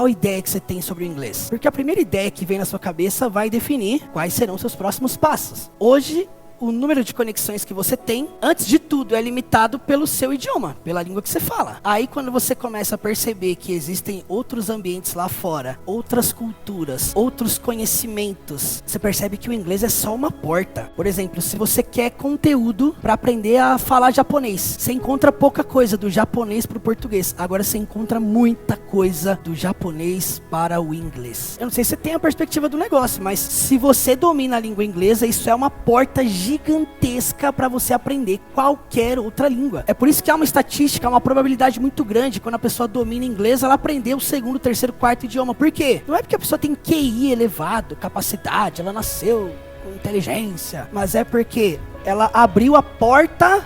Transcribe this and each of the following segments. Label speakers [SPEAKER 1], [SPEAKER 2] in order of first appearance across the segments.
[SPEAKER 1] Qual ideia que você tem sobre o inglês? Porque a primeira ideia que vem na sua cabeça vai definir quais serão seus próximos passos. Hoje, o número de conexões que você tem, antes de tudo, é limitado pelo seu idioma, pela língua que você fala. Aí quando você começa a perceber que existem outros ambientes lá fora, outras culturas, outros conhecimentos, você percebe que o inglês é só uma porta. Por exemplo, se você quer conteúdo para aprender a falar japonês, você encontra pouca coisa do japonês para o português. Agora você encontra muita coisa do japonês para o inglês. Eu não sei se você tem a perspectiva do negócio, mas se você domina a língua inglesa, isso é uma porta gigantesca para você aprender qualquer outra língua. É por isso que há uma estatística, uma probabilidade muito grande, quando a pessoa domina inglês, ela aprendeu o segundo, terceiro, quarto idioma. Por quê? Não é porque a pessoa tem QI elevado, capacidade, ela nasceu com inteligência, mas é porque ela abriu a porta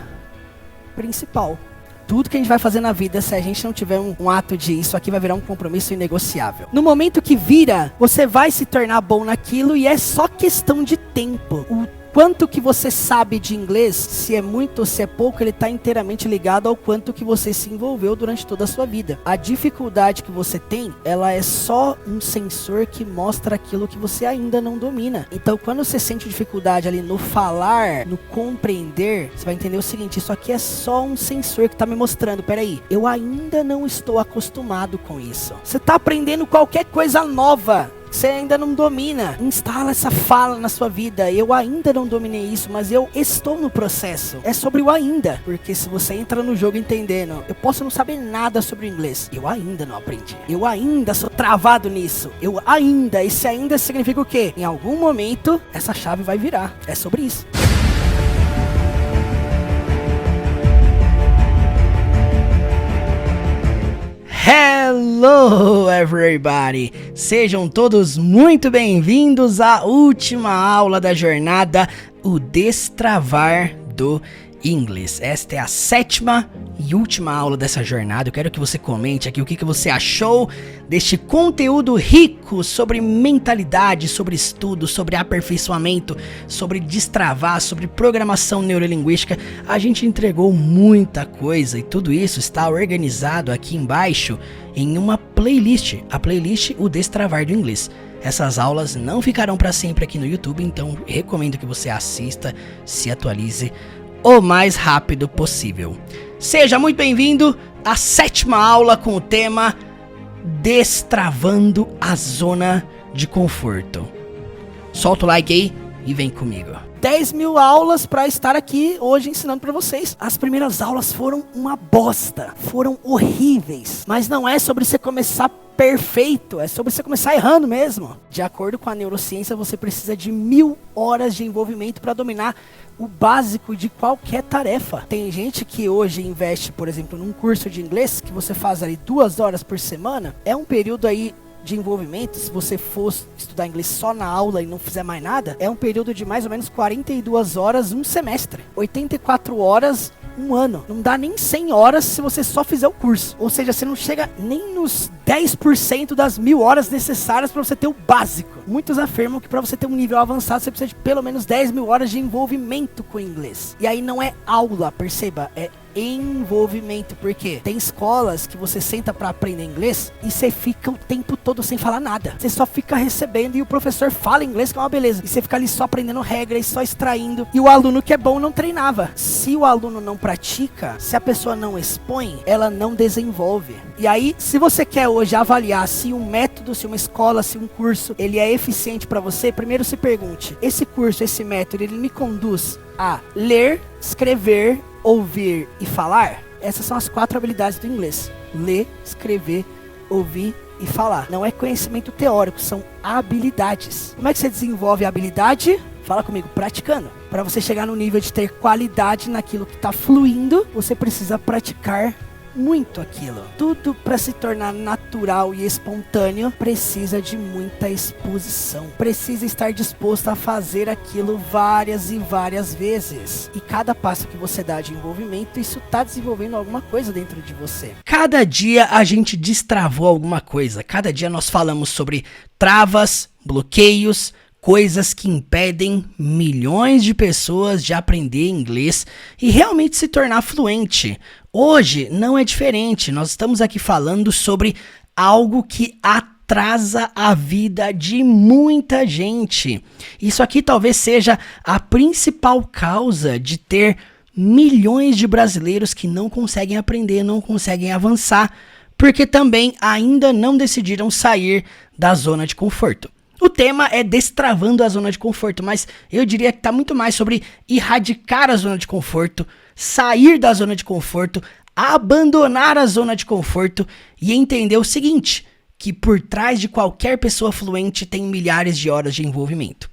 [SPEAKER 1] principal. Tudo que a gente vai fazer na vida, se a gente não tiver um ato de isso aqui, vai virar um compromisso inegociável. No momento que vira, você vai se tornar bom naquilo e é só questão de tempo. O quanto que você sabe de inglês, se é muito ou se é pouco, ele está inteiramente ligado ao quanto que você se envolveu durante toda a sua vida. A dificuldade que você tem, ela é só um sensor que mostra aquilo que você ainda não domina. Então, quando você sente dificuldade ali no falar, no compreender, você vai entender o seguinte: isso aqui é só um sensor que está me mostrando, peraí, eu ainda não estou acostumado com isso. Você está aprendendo qualquer coisa nova, você ainda não domina. Instala essa fala na sua vida: eu ainda não dominei isso, mas eu estou no processo. É sobre o ainda. Porque se você entra no jogo entendendo, eu posso não saber nada sobre o inglês, eu ainda não aprendi, eu ainda sou travado nisso, eu ainda, esse ainda significa o quê? Em algum momento, essa chave vai virar. É sobre isso. Hello everybody! Sejam todos muito bem-vindos à última aula da jornada, o Destravar do Inglês. Esta é a 7ª e última aula dessa jornada. Eu quero que você comente aqui o que você achou deste conteúdo rico sobre mentalidade, sobre estudo, sobre aperfeiçoamento, sobre destravar, sobre programação neurolinguística. A gente entregou muita coisa e tudo isso está organizado aqui embaixo em uma playlist, a playlist O Destravar do Inglês. Essas aulas não ficarão para sempre aqui no YouTube, então recomendo que você assista, se atualize o mais rápido possível. Seja muito bem-vindo à 7ª aula com o tema Destravando a Zona de Conforto. Solta o like aí e vem comigo. 10.000 aulas para estar aqui hoje ensinando para vocês. As primeiras aulas foram uma bosta, foram horríveis, mas não é sobre você começar perfeito, é sobre você começar errando mesmo. De acordo com a neurociência, você precisa de 1.000 horas de envolvimento para dominar o básico de qualquer tarefa. Tem gente que hoje investe, por exemplo, num curso de inglês que você faz ali 2 horas por semana. É um período aí de envolvimento, se você for estudar inglês só na aula e não fizer mais nada, é um período de mais ou menos 42 horas um semestre, 84 horas um ano. Não dá nem 100 horas se você só fizer o curso. Ou seja, você não chega nem nos 10% das 1.000 horas necessárias para você ter o básico. Muitos afirmam que para você ter um nível avançado, você precisa de pelo menos 10.000 horas de envolvimento com o inglês. E aí não é aula, perceba, é envolvimento, porque tem escolas que você senta para aprender inglês e você fica o tempo todo sem falar nada. Você só fica recebendo e o professor fala inglês, que é uma beleza. E você fica ali só aprendendo regras, só extraindo. E o aluno que é bom não treinava. Se o aluno não pratica, se a pessoa não expõe, ela não desenvolve. E aí, se você quer hoje avaliar se um método, se uma escola, se um curso, ele é eficiente para você, primeiro se pergunte: esse curso, esse método, ele me conduz a ler, escrever, ouvir e falar? Essas são as 4 habilidades do inglês: ler, escrever, ouvir e falar. Não é conhecimento teórico, são habilidades. Como é que você desenvolve a habilidade? Fala comigo: praticando. Para você chegar no nível de ter qualidade naquilo que está fluindo, você precisa praticar muito aquilo. Tudo para se tornar natural e espontâneo precisa de muita exposição. Precisa estar disposto a fazer aquilo várias e várias vezes. E cada passo que você dá de envolvimento, isso está desenvolvendo alguma coisa dentro de você. Cada dia a gente destravou alguma coisa. Cada dia nós falamos sobre travas, bloqueios, coisas que impedem milhões de pessoas de aprender inglês e realmente se tornar fluente. Hoje não é diferente, nós estamos aqui falando sobre algo que atrasa a vida de muita gente. Isso aqui talvez seja a principal causa de ter milhões de brasileiros que não conseguem aprender, não conseguem avançar, porque também ainda não decidiram sair da zona de conforto. O tema é destravando a zona de conforto, mas eu diria que está muito mais sobre erradicar a zona de conforto, sair da zona de conforto, abandonar a zona de conforto e entender o seguinte, que por trás de qualquer pessoa fluente tem milhares de horas de envolvimento.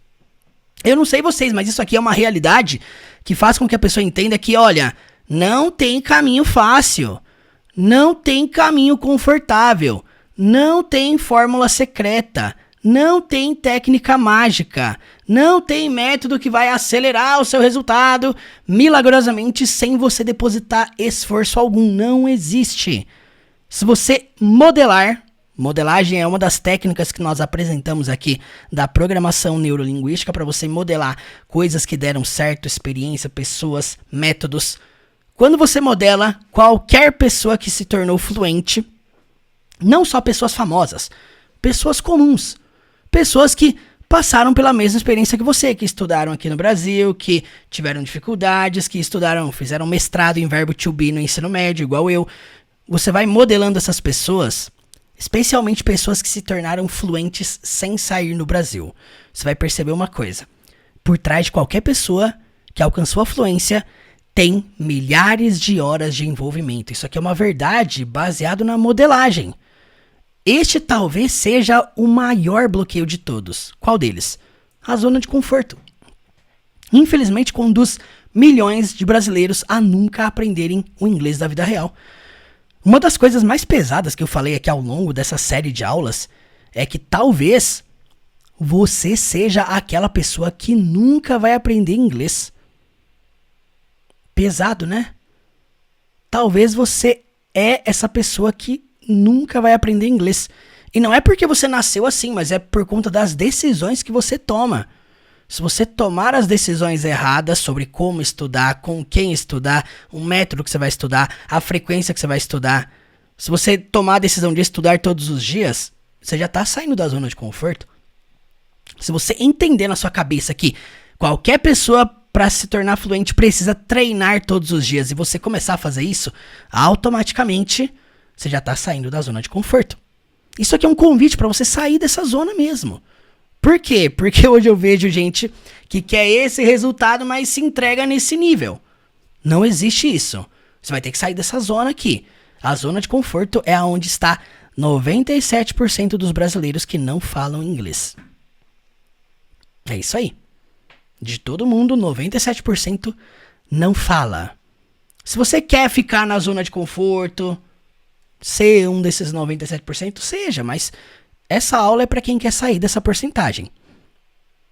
[SPEAKER 1] Eu não sei vocês, mas isso aqui é uma realidade que faz com que a pessoa entenda que, olha, não tem caminho fácil, não tem caminho confortável, não tem fórmula secreta, não tem técnica mágica, não tem método que vai acelerar o seu resultado milagrosamente sem você depositar esforço algum. Não existe. Se você modelagem é uma das técnicas que nós apresentamos aqui da programação neurolinguística para você modelar coisas que deram certo, experiência, pessoas, métodos. Quando você modela qualquer pessoa que se tornou fluente, não só pessoas famosas, pessoas comuns, pessoas que passaram pela mesma experiência que você, que estudaram aqui no Brasil, que tiveram dificuldades, que fizeram mestrado em verbo to be no ensino médio, igual eu. Você vai modelando essas pessoas, especialmente pessoas que se tornaram fluentes sem sair no Brasil. Você vai perceber uma coisa. Por trás de qualquer pessoa que alcançou a fluência, tem milhares de horas de envolvimento. Isso aqui é uma verdade baseada na modelagem. Este talvez seja o maior bloqueio de todos. Qual deles? A zona de conforto. Infelizmente, conduz milhões de brasileiros a nunca aprenderem o inglês da vida real. Uma das coisas mais pesadas que eu falei aqui ao longo dessa série de aulas é que talvez você seja aquela pessoa que nunca vai aprender inglês. Pesado, né? Talvez você é essa pessoa que nunca vai aprender inglês. E não é porque você nasceu assim, mas é por conta das decisões que você toma. Se você tomar as decisões erradas sobre como estudar, com quem estudar, o método que você vai estudar, a frequência que você vai estudar, se você tomar a decisão de estudar todos os dias, você já está saindo da zona de conforto. Se você entender na sua cabeça que qualquer pessoa para se tornar fluente precisa treinar todos os dias e você começar a fazer isso, automaticamente você já está saindo da zona de conforto. Isso aqui é um convite para você sair dessa zona mesmo. Por quê? Porque hoje eu vejo gente que quer esse resultado, mas se entrega nesse nível. Não existe isso. Você vai ter que sair dessa zona aqui. A zona de conforto é onde está 97% dos brasileiros que não falam inglês. É isso aí. De todo mundo, 97% não fala. Se você quer ficar na zona de conforto, ser um desses 97%, seja, mas essa aula é para quem quer sair dessa porcentagem.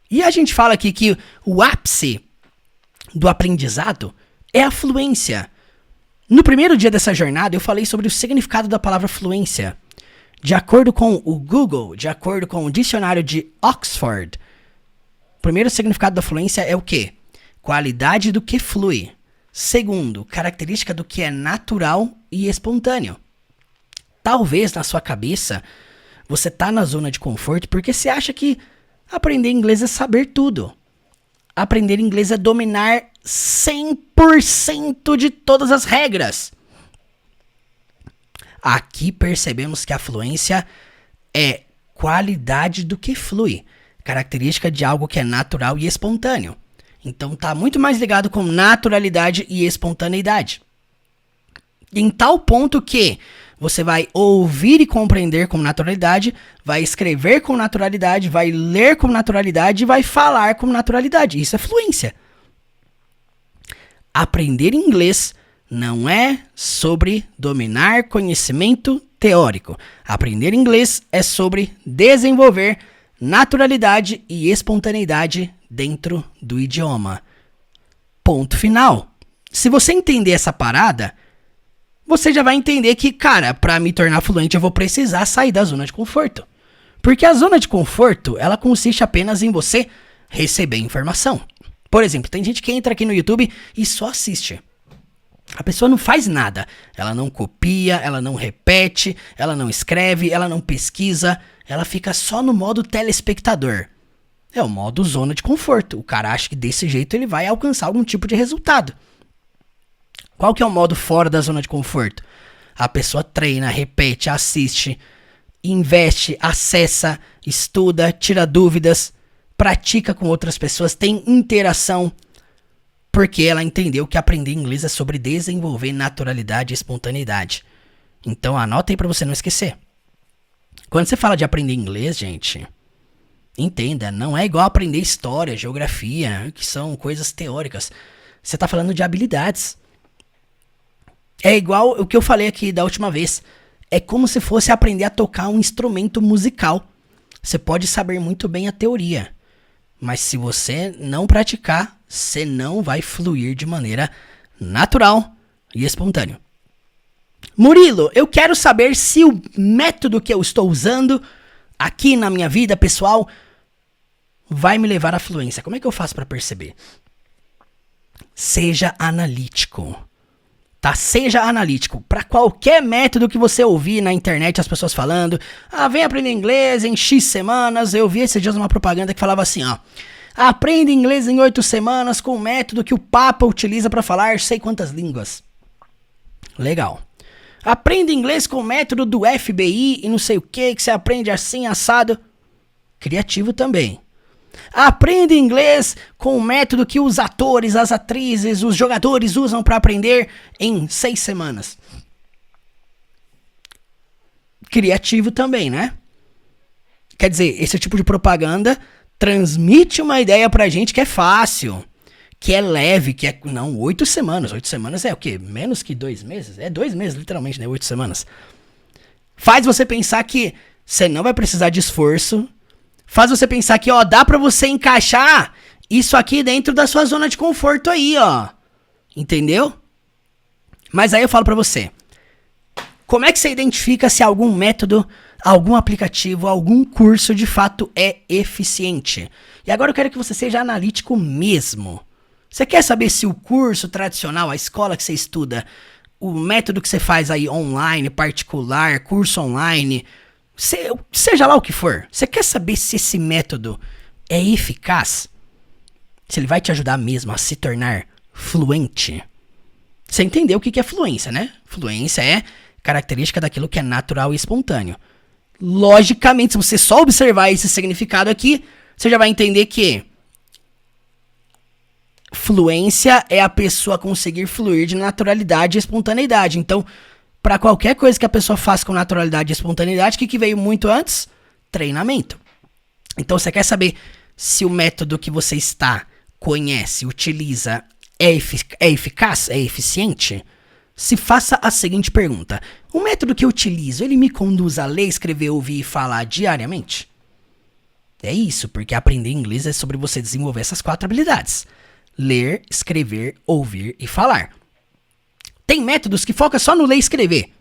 [SPEAKER 1] E a gente fala aqui que o ápice do aprendizado é a fluência. No primeiro dia dessa jornada, eu falei sobre o significado da palavra fluência. De acordo com o Google, de acordo com o dicionário de Oxford, o primeiro significado da fluência é o quê? Qualidade do que flui. Segundo, característica do que é natural e espontâneo. Talvez na sua cabeça você tá na zona de conforto porque você acha que aprender inglês é saber tudo. Aprender inglês é dominar 100% de todas as regras. Aqui percebemos que a fluência é qualidade do que flui, característica de algo que é natural e espontâneo. Então tá muito mais ligado com naturalidade e espontaneidade. Em tal ponto que você vai ouvir e compreender com naturalidade, vai escrever com naturalidade, vai ler com naturalidade e vai falar com naturalidade. Isso é fluência. Aprender inglês não é sobre dominar conhecimento teórico. Aprender inglês é sobre desenvolver naturalidade e espontaneidade dentro do idioma. Ponto final. Se você entender essa parada, você já vai entender que, cara, para me tornar fluente eu vou precisar sair da zona de conforto. Porque a zona de conforto, ela consiste apenas em você receber informação. Por exemplo, tem gente que entra aqui no YouTube e só assiste. A pessoa não faz nada. Ela não copia, ela não repete, ela não escreve, ela não pesquisa. Ela fica só no modo telespectador. É o modo zona de conforto. O cara acha que desse jeito ele vai alcançar algum tipo de resultado. Qual que é o modo fora da zona de conforto? A pessoa treina, repete, assiste, investe, acessa, estuda, tira dúvidas, pratica com outras pessoas, tem interação. Porque ela entendeu que aprender inglês é sobre desenvolver naturalidade e espontaneidade. Então anota aí pra você não esquecer. Quando você fala de aprender inglês, gente, entenda, não é igual aprender história, geografia, que são coisas teóricas. Você tá falando de habilidades. É igual o que eu falei aqui da última vez. É como se fosse aprender a tocar um instrumento musical. Você pode saber muito bem a teoria, mas se você não praticar, você não vai fluir de maneira natural e espontânea. Murilo, eu quero saber se o método que eu estou usando aqui na minha vida pessoal vai me levar à fluência. Como é que eu faço para perceber? Seja analítico. Tá? Seja analítico. Para qualquer método que você ouvir na internet, as pessoas falando, vem aprender inglês em X semanas. Eu vi esses dias uma propaganda que falava assim, ó. Aprenda inglês em 8 semanas com o método que o Papa utiliza para falar sei quantas línguas. Legal. Aprenda inglês com o método do FBI e não sei o que você aprende assim, assado. Criativo também. Aprenda inglês com o método que os atores, as atrizes, os jogadores usam para aprender em 6 semanas. Criativo também, né? Quer dizer, esse tipo de propaganda transmite uma ideia pra gente que é fácil, que é leve, que é... Não, 8 semanas. 8 semanas é o quê? Menos que 2 meses? É 2 meses, literalmente, né? 8 semanas. Faz você pensar que você não vai precisar de esforço. Faz você pensar que, ó, dá pra você encaixar isso aqui dentro da sua zona de conforto aí, ó. Entendeu? Mas aí eu falo pra você. Como é que você identifica se algum método, algum aplicativo, algum curso de fato é eficiente? E agora eu quero que você seja analítico mesmo. Você quer saber se o curso tradicional, a escola que você estuda, o método que você faz aí online, particular, curso online... Seja lá o que for, você quer saber se esse método é eficaz? Se ele vai te ajudar mesmo a se tornar fluente? Você entendeu o que é fluência, né? Fluência é característica daquilo que é natural e espontâneo. Logicamente, se você só observar esse significado aqui, você já vai entender que fluência é a pessoa conseguir fluir de naturalidade e espontaneidade. Então, para qualquer coisa que a pessoa faça com naturalidade e espontaneidade, o que veio muito antes? Treinamento. Então, você quer saber se o método que você conhece, utiliza, é eficaz, é eficiente? Se faça a seguinte pergunta. O método que eu utilizo, ele me conduz a ler, escrever, ouvir e falar diariamente? É isso, porque aprender inglês é sobre você desenvolver essas 4 habilidades. Ler, escrever, ouvir e falar. Tem métodos que focam só no ler e escrever.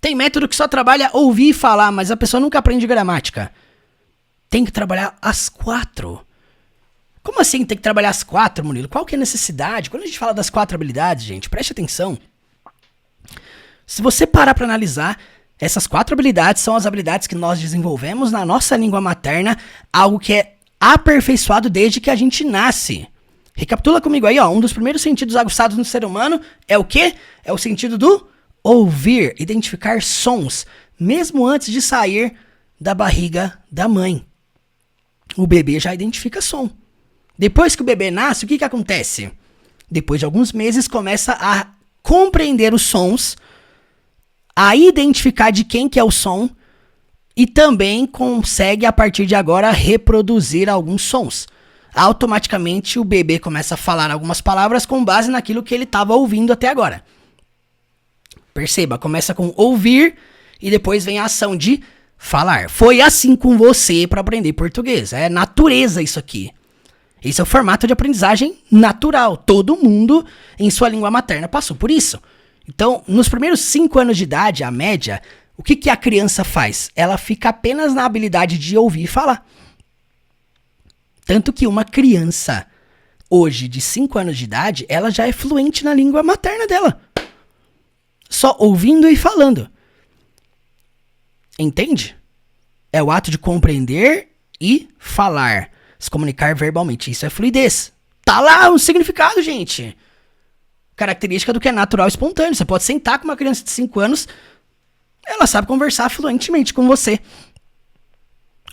[SPEAKER 1] Tem método que só trabalha ouvir e falar, mas a pessoa nunca aprende gramática. Tem que trabalhar as 4. Como assim tem que trabalhar as 4, Murilo? Qual que é a necessidade? Quando a gente fala das 4 habilidades, gente, preste atenção. Se você parar para analisar, essas 4 habilidades são as habilidades que nós desenvolvemos na nossa língua materna, algo que é aperfeiçoado desde que a gente nasce. Recapitula comigo aí, ó. Um dos primeiros sentidos aguçados no ser humano é o quê? É o sentido do ouvir, identificar sons, mesmo antes de sair da barriga da mãe. O bebê já identifica som. Depois que o bebê nasce, o que acontece? Depois de alguns meses, começa a compreender os sons, a identificar de quem que é o som e também consegue, a partir de agora, reproduzir alguns sons. Automaticamente o bebê começa a falar algumas palavras com base naquilo que ele estava ouvindo até agora. Perceba, começa com ouvir e depois vem a ação de falar. Foi assim com você para aprender português. É natureza isso aqui. Esse é o formato de aprendizagem natural. Todo mundo em sua língua materna passou por isso. Então, nos primeiros 5 anos de idade, a média, o que a criança faz? Ela fica apenas na habilidade de ouvir e falar. Tanto que uma criança hoje, de 5 anos de idade, ela já é fluente na língua materna dela. Só ouvindo e falando. Entende? É o ato de compreender e falar. Se comunicar verbalmente. Isso é fluidez. Tá lá o significado, gente. Característica do que é natural e espontâneo. Você pode sentar com uma criança de 5 anos, ela sabe conversar fluentemente com você.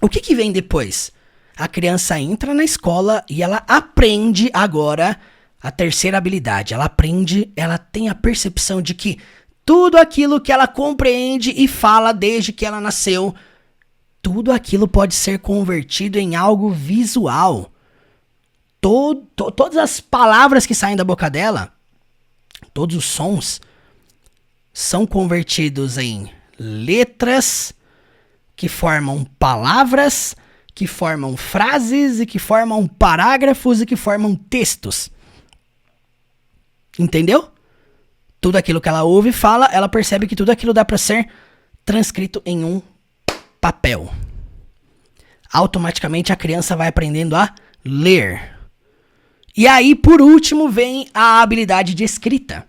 [SPEAKER 1] O que vem depois? A criança entra na escola e ela aprende agora a terceira habilidade. Ela aprende, ela tem a percepção de que tudo aquilo que ela compreende e fala desde que ela nasceu, tudo aquilo pode ser convertido em algo visual. Todas as palavras que saem da boca dela, todos os sons, são convertidos em letras que formam palavras, que formam frases e que formam parágrafos e que formam textos. Entendeu? Tudo aquilo que ela ouve e fala, ela percebe que tudo aquilo dá para ser transcrito em um papel. Automaticamente a criança vai aprendendo a ler. E aí, por último, vem a habilidade de escrita.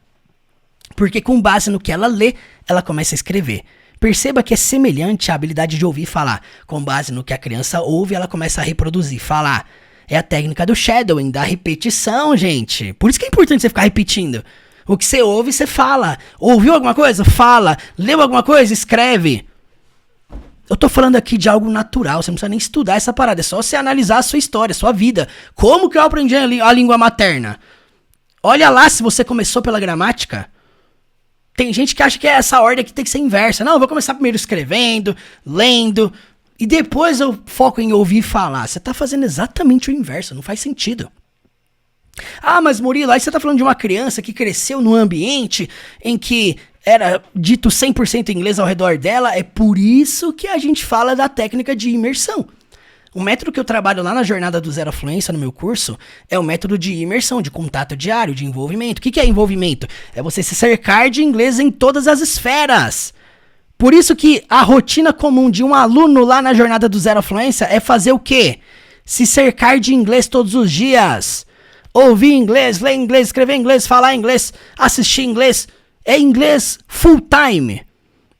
[SPEAKER 1] Porque com base no que ela lê, ela começa a escrever. Perceba que é semelhante à habilidade de ouvir e falar. Com base no que a criança ouve, ela começa a reproduzir, falar. É a técnica do shadowing, da repetição, gente. Por isso que é importante você ficar repetindo. O que você ouve, você fala. Ouviu alguma coisa? Fala. Leu alguma coisa? Escreve. Eu tô falando aqui de algo natural, você não precisa nem estudar essa parada. É só você analisar a sua história, a sua vida. Como que eu aprendi a língua materna? Olha lá se você começou pela gramática. Tem gente que acha que é essa ordem que tem que ser inversa. Não, eu vou começar primeiro escrevendo, lendo, e depois eu foco em ouvir e falar. Você tá fazendo exatamente o inverso, não faz sentido. Ah, mas Murilo, aí você tá falando de uma criança que cresceu num ambiente em que era dito 100% inglês ao redor dela. É por isso que a gente fala da técnica de imersão. O método que eu trabalho lá na Jornada do Zero à Fluência, no meu curso, é o método de imersão, de contato diário, de envolvimento. O que é envolvimento? É você se cercar de inglês em todas as esferas. Por isso que a rotina comum de um aluno lá na Jornada do Zero à Fluência é fazer o quê? Se cercar de inglês todos os dias. Ouvir inglês, ler inglês, escrever inglês, falar inglês, assistir inglês. É inglês full time.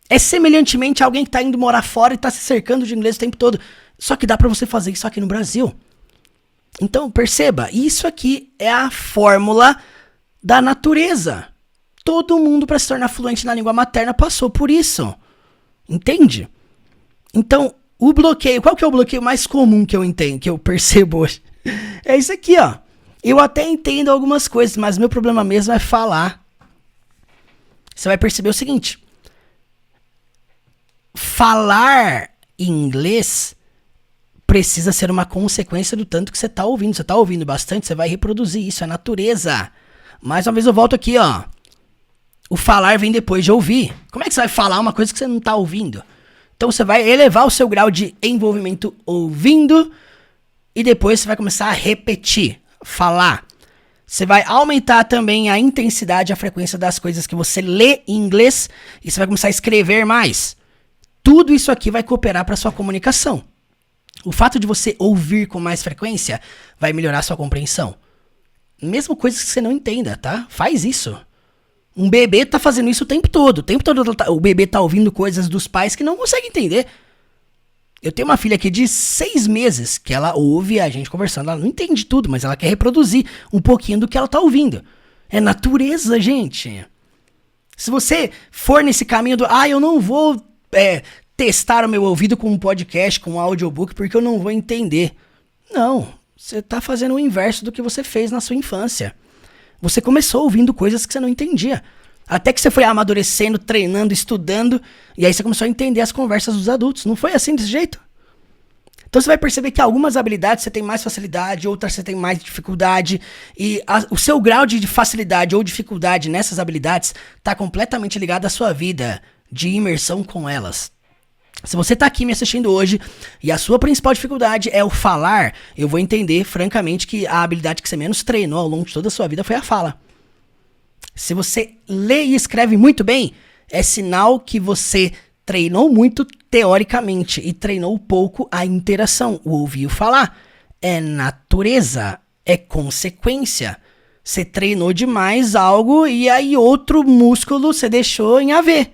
[SPEAKER 1] É semelhantemente alguém que está indo morar fora e está se cercando de inglês o tempo todo. Só que dá pra você fazer isso aqui no Brasil. Então, perceba, isso aqui é a fórmula da natureza. Todo mundo, para se tornar fluente na língua materna, passou por isso. Entende? Então, o bloqueio, qual que é o bloqueio mais comum que eu entendo, que eu percebo hoje? É isso aqui, ó. Eu até entendo algumas coisas, mas meu problema mesmo é falar. Você vai perceber o seguinte. Falar inglês precisa ser uma consequência do tanto que você tá ouvindo. Você tá ouvindo bastante, você vai reproduzir isso, é natureza. Mais uma vez eu volto aqui, ó. O falar vem depois de ouvir. Como é que você vai falar uma coisa que você não tá ouvindo? Então você vai elevar o seu grau de envolvimento ouvindo e depois você vai começar a repetir, falar. Você vai aumentar também a intensidade e a frequência das coisas que você lê em inglês e você vai começar a escrever mais. Tudo isso aqui vai cooperar para sua comunicação. O fato de você ouvir com mais frequência vai melhorar a sua compreensão. Mesmo coisas que você não entenda, tá? Faz isso. Um bebê tá fazendo isso o tempo todo. O tempo todo o bebê tá ouvindo coisas dos pais que não consegue entender. Eu tenho uma filha aqui de 6 meses que ela ouve a gente conversando. Ela não entende tudo, mas ela quer reproduzir um pouquinho do que ela tá ouvindo. É natureza, gente. Se você for nesse caminho do... eu não vou... testar o meu ouvido com um podcast, com um audiobook, porque eu não vou entender. Não, você tá fazendo o inverso do que você fez na sua infância. Você começou ouvindo coisas que você não entendia. Até que você foi amadurecendo, treinando, estudando, e aí você começou a entender as conversas dos adultos. Não foi assim desse jeito? Então você vai perceber que algumas habilidades você tem mais facilidade, outras você tem mais dificuldade, e o seu grau de facilidade ou dificuldade nessas habilidades está completamente ligado à sua vida de imersão com elas. Se você tá aqui me assistindo hoje e a sua principal dificuldade é o falar, eu vou entender, francamente, que a habilidade que você menos treinou ao longo de toda a sua vida foi a fala. Se você lê e escreve muito bem, é sinal que você treinou muito teoricamente e treinou pouco a interação, o ouvir e o falar. É natureza. É consequência. Você treinou demais algo e aí outro músculo você deixou em AV.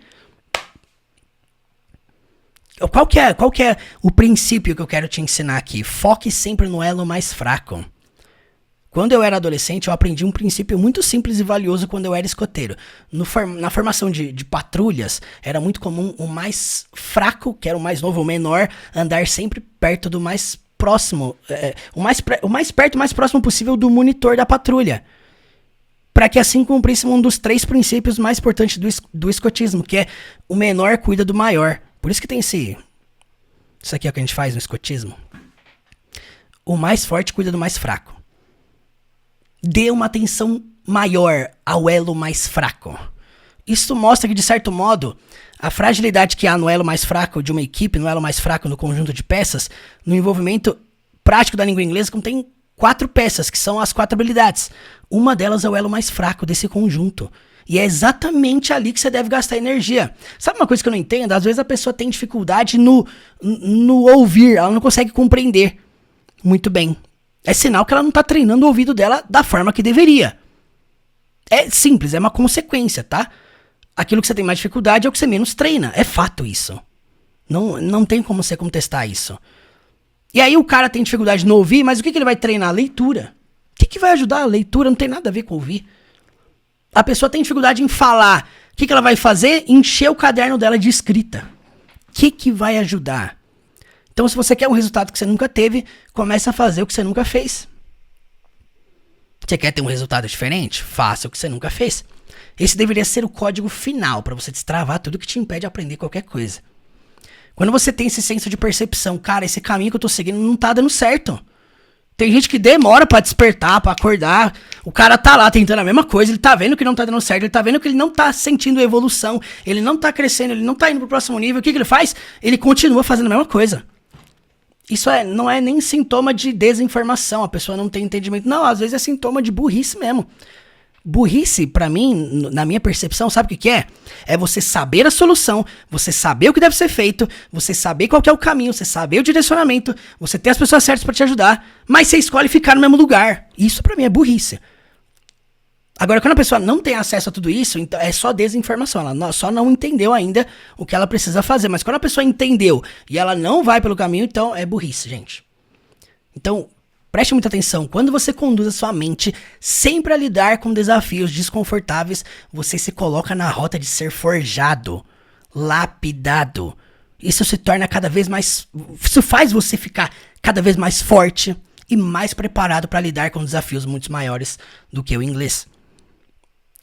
[SPEAKER 1] Qual que é o princípio que eu quero te ensinar aqui? Foque sempre no elo mais fraco. Quando eu era adolescente, eu aprendi um princípio muito simples e valioso quando eu era escoteiro. Na formação de patrulhas, era muito comum o mais fraco, que era o mais novo, o menor, andar sempre perto do mais próximo, o mais perto, o mais próximo possível do monitor da patrulha. Para que assim cumprisse um dos 3 princípios mais importantes do escotismo, que é o menor cuida do maior. Por isso que tem isso aqui é o que a gente faz no escotismo. O mais forte cuida do mais fraco. Dê uma atenção maior ao elo mais fraco. Isso mostra que, de certo modo, a fragilidade que há no elo mais fraco de uma equipe, no elo mais fraco no conjunto de peças, no envolvimento prático da língua inglesa, contém 4 peças, que são as 4 habilidades. Uma delas é o elo mais fraco desse conjunto. E é exatamente ali que você deve gastar energia. Sabe uma coisa que eu não entendo? Às vezes a pessoa tem dificuldade no ouvir, ela não consegue compreender muito bem. É sinal que ela não tá treinando o ouvido dela da forma que deveria. É simples, é uma consequência, tá? Aquilo que você tem mais dificuldade é o que você menos treina. É fato isso. Não tem como você contestar isso. E aí o cara tem dificuldade no ouvir, mas o que ele vai treinar? Leitura. O que vai ajudar? A leitura não tem nada a ver com ouvir. A pessoa tem dificuldade em falar. O que ela vai fazer? Encher o caderno dela de escrita. O que vai ajudar? Então, se você quer um resultado que você nunca teve, comece a fazer o que você nunca fez. Você quer ter um resultado diferente? Faça o que você nunca fez. Esse deveria ser o código final para você destravar tudo que te impede de aprender qualquer coisa. Quando você tem esse senso de percepção, cara, esse caminho que eu tô seguindo não tá dando certo. Tem gente que demora pra despertar, pra acordar. O cara tá lá tentando a mesma coisa, ele tá vendo que não tá dando certo, ele tá vendo que ele não tá sentindo evolução, ele não tá crescendo, ele não tá indo pro próximo nível. O que ele faz? Ele continua fazendo a mesma coisa. Isso não é nem sintoma de desinformação, a pessoa não tem entendimento. Não, às vezes é sintoma de burrice mesmo. Burrice, pra mim, na minha percepção, sabe o que é? É você saber a solução, você saber o que deve ser feito, você saber qual que é o caminho, você saber o direcionamento, você ter as pessoas certas pra te ajudar, mas você escolhe ficar no mesmo lugar. Isso pra mim é burrice. Agora, quando a pessoa não tem acesso a tudo isso, então é só desinformação. Ela só não entendeu ainda o que ela precisa fazer. Mas quando a pessoa entendeu e ela não vai pelo caminho, então é burrice, gente. Então, preste muita atenção. Quando você conduz a sua mente sempre a lidar com desafios desconfortáveis, você se coloca na rota de ser forjado, lapidado. Isso se torna cada vez mais... Isso faz você ficar cada vez mais forte e mais preparado para lidar com desafios muito maiores do que o inglês.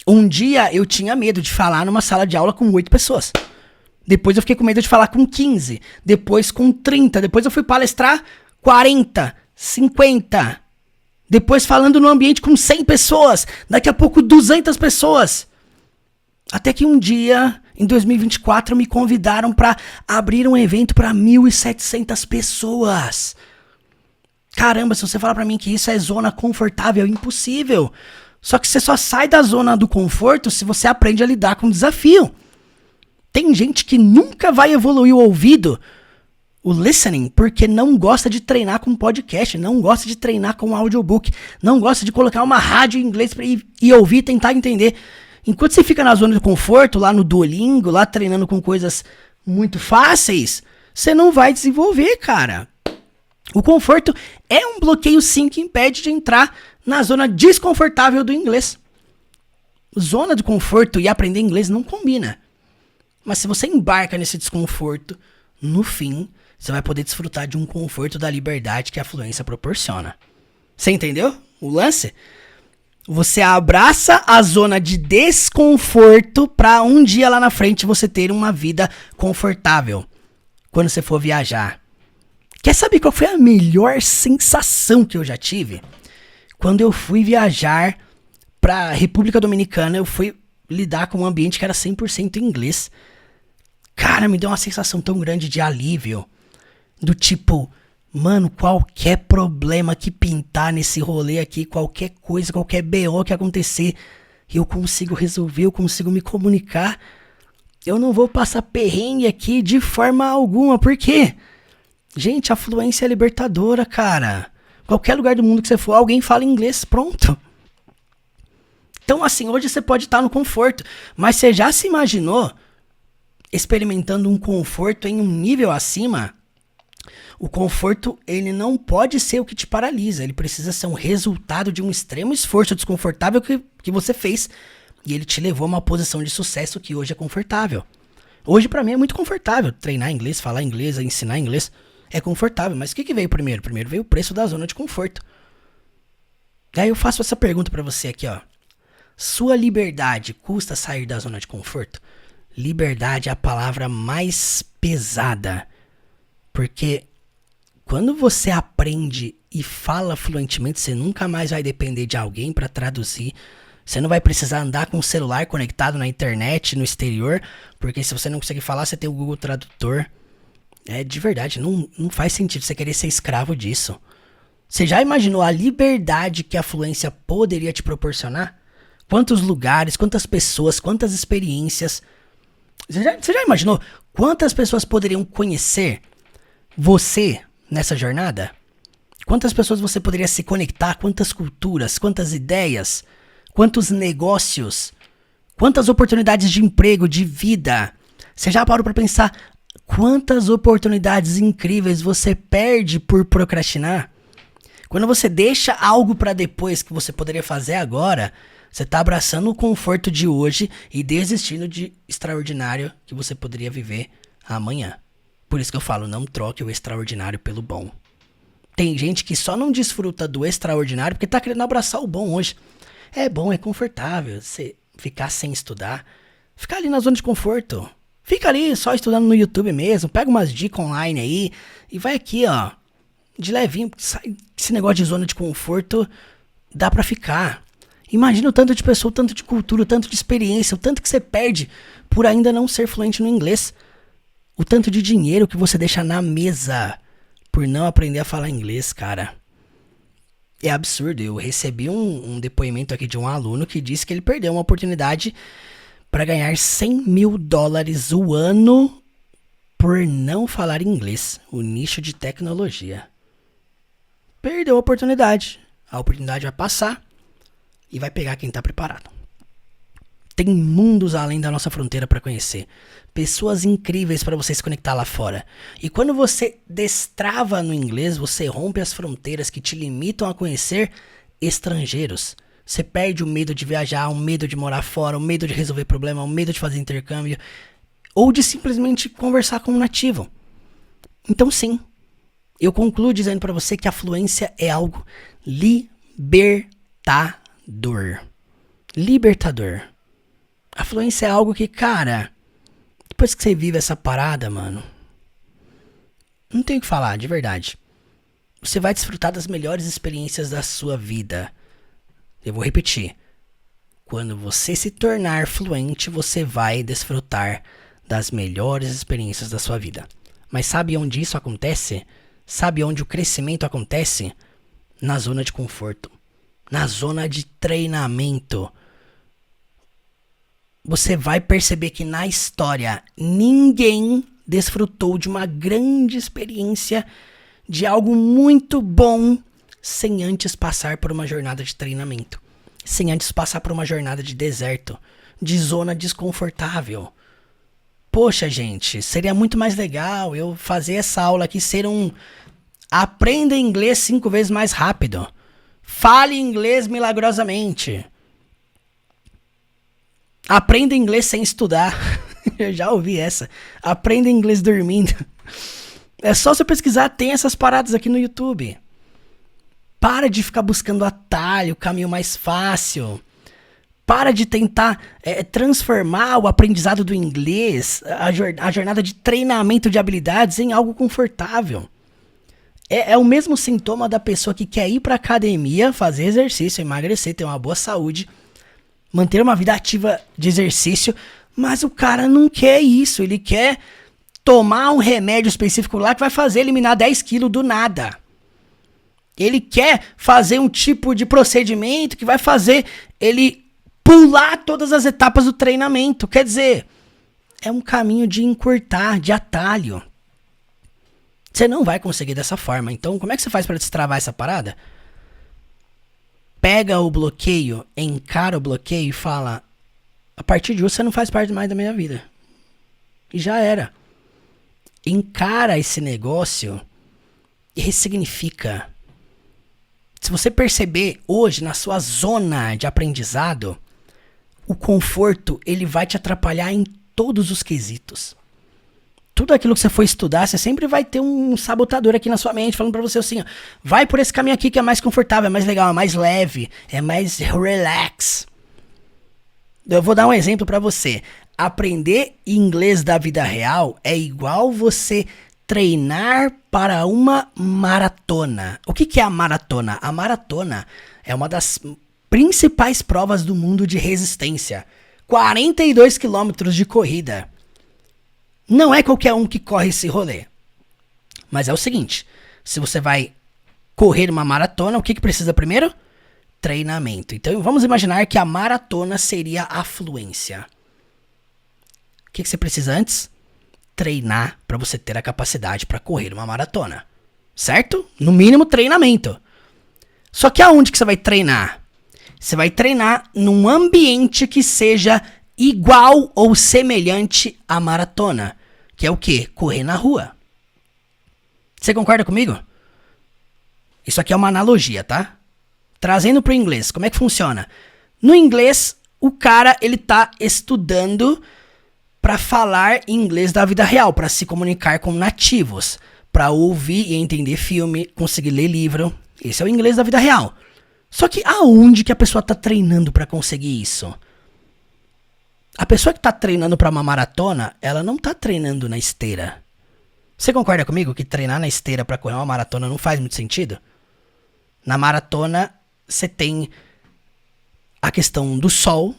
[SPEAKER 1] Um dia eu tinha medo de falar numa sala de aula com 8 pessoas. Depois eu fiquei com medo de falar com 15. Depois com 30. Depois eu fui palestrar 40, 50. Depois falando no ambiente com 100 pessoas. Daqui a pouco 200 pessoas. Até que um dia, em 2024, me convidaram para abrir um evento para 1.700 pessoas. Caramba, se você falar para mim que isso é zona confortável, é impossível. Só que você só sai da zona do conforto se você aprende a lidar com o desafio. Tem gente que nunca vai evoluir o ouvido, o listening, porque não gosta de treinar com podcast, não gosta de treinar com audiobook, não gosta de colocar uma rádio em inglês pra e ouvir e tentar entender. Enquanto você fica na zona do conforto, lá no Duolingo, lá treinando com coisas muito fáceis, você não vai desenvolver, cara. O conforto é um bloqueio sim que impede de entrar na zona desconfortável do inglês. Zona de conforto e aprender inglês não combina. Mas se você embarca nesse desconforto, no fim, você vai poder desfrutar de um conforto da liberdade que a fluência proporciona. Você entendeu o lance? Você abraça a zona de desconforto para um dia lá na frente você ter uma vida confortável quando você for viajar. Quer saber qual foi a melhor sensação que eu já tive? Quando eu fui viajar pra República Dominicana, eu fui lidar com um ambiente que era 100% inglês. Cara, me deu uma sensação tão grande de alívio. Do tipo, mano, qualquer problema que pintar nesse rolê aqui, qualquer coisa, qualquer BO que acontecer, eu consigo resolver, eu consigo me comunicar. Eu não vou passar perrengue aqui de forma alguma. Por quê? Gente, a fluência é libertadora, cara. Qualquer lugar do mundo que você for, alguém fala inglês, pronto. Então, assim, hoje você pode estar no conforto, mas você já se imaginou experimentando um conforto em um nível acima? O conforto, ele não pode ser o que te paralisa, ele precisa ser um resultado de um extremo esforço desconfortável que você fez, e ele te levou a uma posição de sucesso que hoje é confortável. Hoje, pra mim, é muito confortável treinar inglês, falar inglês, ensinar inglês. É confortável, mas o que veio primeiro? Primeiro veio o preço da zona de conforto. Daí eu faço essa pergunta pra você aqui, ó. Sua liberdade custa sair da zona de conforto? Liberdade é a palavra mais pesada. Porque quando você aprende e fala fluentemente, você nunca mais vai depender de alguém pra traduzir. Você não vai precisar andar com o celular conectado na internet, no exterior. Porque se você não conseguir falar, você tem o Google Tradutor. É de verdade, não faz sentido você querer ser escravo disso. Você já imaginou a liberdade que a fluência poderia te proporcionar? Quantos lugares, quantas pessoas, quantas experiências. Você já imaginou quantas pessoas poderiam conhecer você nessa jornada? Quantas pessoas você poderia se conectar? Quantas culturas, quantas ideias, quantos negócios, quantas oportunidades de emprego, de vida. Você já parou para pensar quantas oportunidades incríveis você perde por procrastinar? Quando você deixa algo para depois que você poderia fazer agora, você está abraçando o conforto de hoje e desistindo de extraordinário que você poderia viver amanhã. Por isso que eu falo, não troque o extraordinário pelo bom. Tem gente que só não desfruta do extraordinário porque está querendo abraçar o bom hoje. É bom, é confortável você ficar sem estudar, ficar ali na zona de conforto. Fica ali só estudando no YouTube mesmo, pega umas dicas online aí e vai aqui, ó, de levinho. Esse negócio de zona de conforto dá pra ficar. Imagina o tanto de pessoa, o tanto de cultura, o tanto de experiência, o tanto que você perde por ainda não ser fluente no inglês. O tanto de dinheiro que você deixa na mesa por não aprender a falar inglês, cara. É absurdo. Eu recebi um depoimento aqui de um aluno que disse que ele perdeu uma oportunidade para ganhar $100 mil o ano por não falar inglês. O nicho de tecnologia. Perdeu a oportunidade. A oportunidade vai passar e vai pegar quem tá preparado. Tem mundos além da nossa fronteira para conhecer. Pessoas incríveis para você se conectar lá fora. E quando você destrava no inglês, você rompe as fronteiras que te limitam a conhecer estrangeiros. Você perde o medo de viajar, o medo de morar fora, o medo de resolver problema, o medo de fazer intercâmbio. Ou de simplesmente conversar com um nativo. Então sim, eu concluo dizendo para você que a fluência é algo libertador. Libertador. A fluência é algo que, cara, depois que você vive essa parada, mano, não tem o que falar, de verdade. Você vai desfrutar das melhores experiências da sua vida. Eu vou repetir. Quando você se tornar fluente, você vai desfrutar das melhores experiências da sua vida. Mas sabe onde isso acontece? Sabe onde o crescimento acontece? Na zona de conforto. Na zona de treinamento. Você vai perceber que na história ninguém desfrutou de uma grande experiência, de algo muito bom, sem antes passar por uma jornada de treinamento. Sem antes passar por uma jornada de deserto, de zona desconfortável. Poxa, gente, seria muito mais legal eu fazer essa aula aqui ser um... Aprenda inglês 5 vezes mais rápido. Fale inglês milagrosamente. Aprenda inglês sem estudar. Eu já ouvi essa. Aprenda inglês dormindo. É só você pesquisar, tem essas paradas aqui no YouTube. Para de ficar buscando atalho, o caminho mais fácil. Para de tentar transformar o aprendizado do inglês, a jornada de treinamento de habilidades em algo confortável. É o mesmo sintoma da pessoa que quer ir pra academia, fazer exercício, emagrecer, ter uma boa saúde, manter uma vida ativa de exercício, mas o cara não quer isso. Ele quer tomar um remédio específico lá que vai fazer eliminar 10 quilos do nada. Ele quer fazer um tipo de procedimento que vai fazer ele pular todas as etapas do treinamento. Quer dizer, é um caminho de encurtar, de atalho. Você não vai conseguir dessa forma. Então, como é que você faz para destravar essa parada? Pega o bloqueio, encara o bloqueio e fala: a partir de hoje você não faz parte mais da minha vida. E já era. Encara esse negócio e ressignifica. Se você perceber hoje na sua zona de aprendizado, o conforto ele vai te atrapalhar em todos os quesitos. Tudo aquilo que você for estudar, você sempre vai ter um sabotador aqui na sua mente falando pra você assim, ó, vai por esse caminho aqui que é mais confortável, é mais legal, é mais leve, é mais relax. Eu vou dar um exemplo pra você. Aprender inglês da vida real é igual você treinar para uma maratona. O que é a maratona? A maratona é uma das principais provas do mundo de resistência. 42 quilômetros de corrida. Não é qualquer um que corre esse rolê. Mas é o seguinte, se você vai correr uma maratona, o que precisa primeiro? Treinamento. Então vamos imaginar que a maratona seria a fluência. O que você precisa antes? Treinar para você ter a capacidade para correr uma maratona. Certo? No mínimo treinamento. Só que aonde que você vai treinar? Você vai treinar num ambiente que seja igual ou semelhante à maratona. Que é o quê? Correr na rua. Você concorda comigo? Isso aqui é uma analogia, tá? Trazendo para o inglês, como é que funciona? No inglês, o cara ele tá estudando para falar inglês da vida real, para se comunicar com nativos, para ouvir e entender filme, conseguir ler livro. Esse é o inglês da vida real. Só que aonde que a pessoa tá treinando para conseguir isso? A pessoa que tá treinando para uma maratona, ela não tá treinando na esteira. Você concorda comigo que treinar na esteira para correr uma maratona não faz muito sentido? Na maratona, você tem a questão do sol,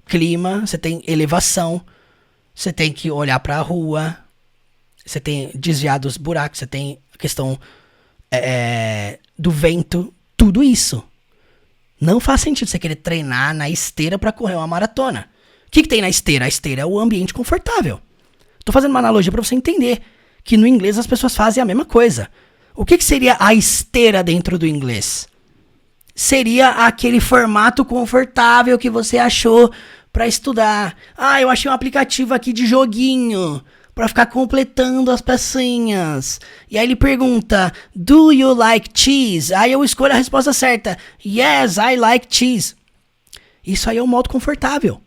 [SPEAKER 1] clima, você tem elevação, você tem que olhar para a rua, você tem desviar dos buracos, você tem a questão do vento, tudo isso. Não faz sentido você querer treinar na esteira para correr uma maratona. O que tem na esteira? A esteira é o ambiente confortável. Tô fazendo uma analogia para você entender que no inglês as pessoas fazem a mesma coisa. O que seria a esteira dentro do inglês? Seria aquele formato confortável que você achou para estudar. Ah, eu achei um aplicativo aqui de joguinho para ficar completando as pecinhas. E aí ele pergunta, do you like cheese? Aí eu escolho a resposta certa. Yes, I like cheese. Isso aí é um modo confortável.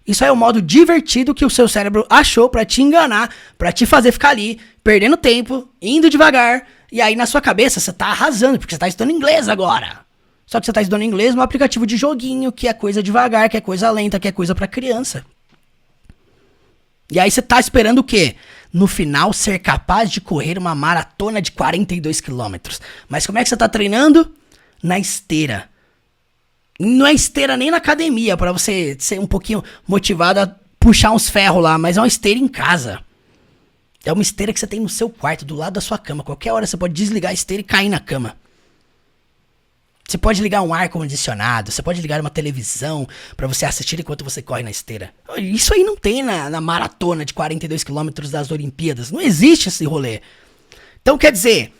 [SPEAKER 1] Isso aí é um modo divertido que o seu cérebro achou para te enganar, para te fazer ficar ali, perdendo tempo, indo devagar. E aí na sua cabeça você tá arrasando, porque você tá estudando inglês agora. Só que você tá estudando inglês num aplicativo de joguinho, que é coisa devagar, que é coisa lenta, que é coisa pra criança. E aí você tá esperando o quê? No final ser capaz de correr uma maratona de 42 quilômetros. Mas como é que você tá treinando? Na esteira. Não é esteira nem na academia, pra você ser um pouquinho motivado a puxar uns ferros lá, mas é uma esteira em casa. É uma esteira que você tem no seu quarto, do lado da sua cama. Qualquer hora você pode desligar a esteira e cair na cama. Você pode ligar um ar-condicionado, você pode ligar uma televisão pra você assistir enquanto você corre na esteira. Isso aí não tem na maratona de 42 quilômetros das Olimpíadas. Não existe esse rolê. Então, quer dizer,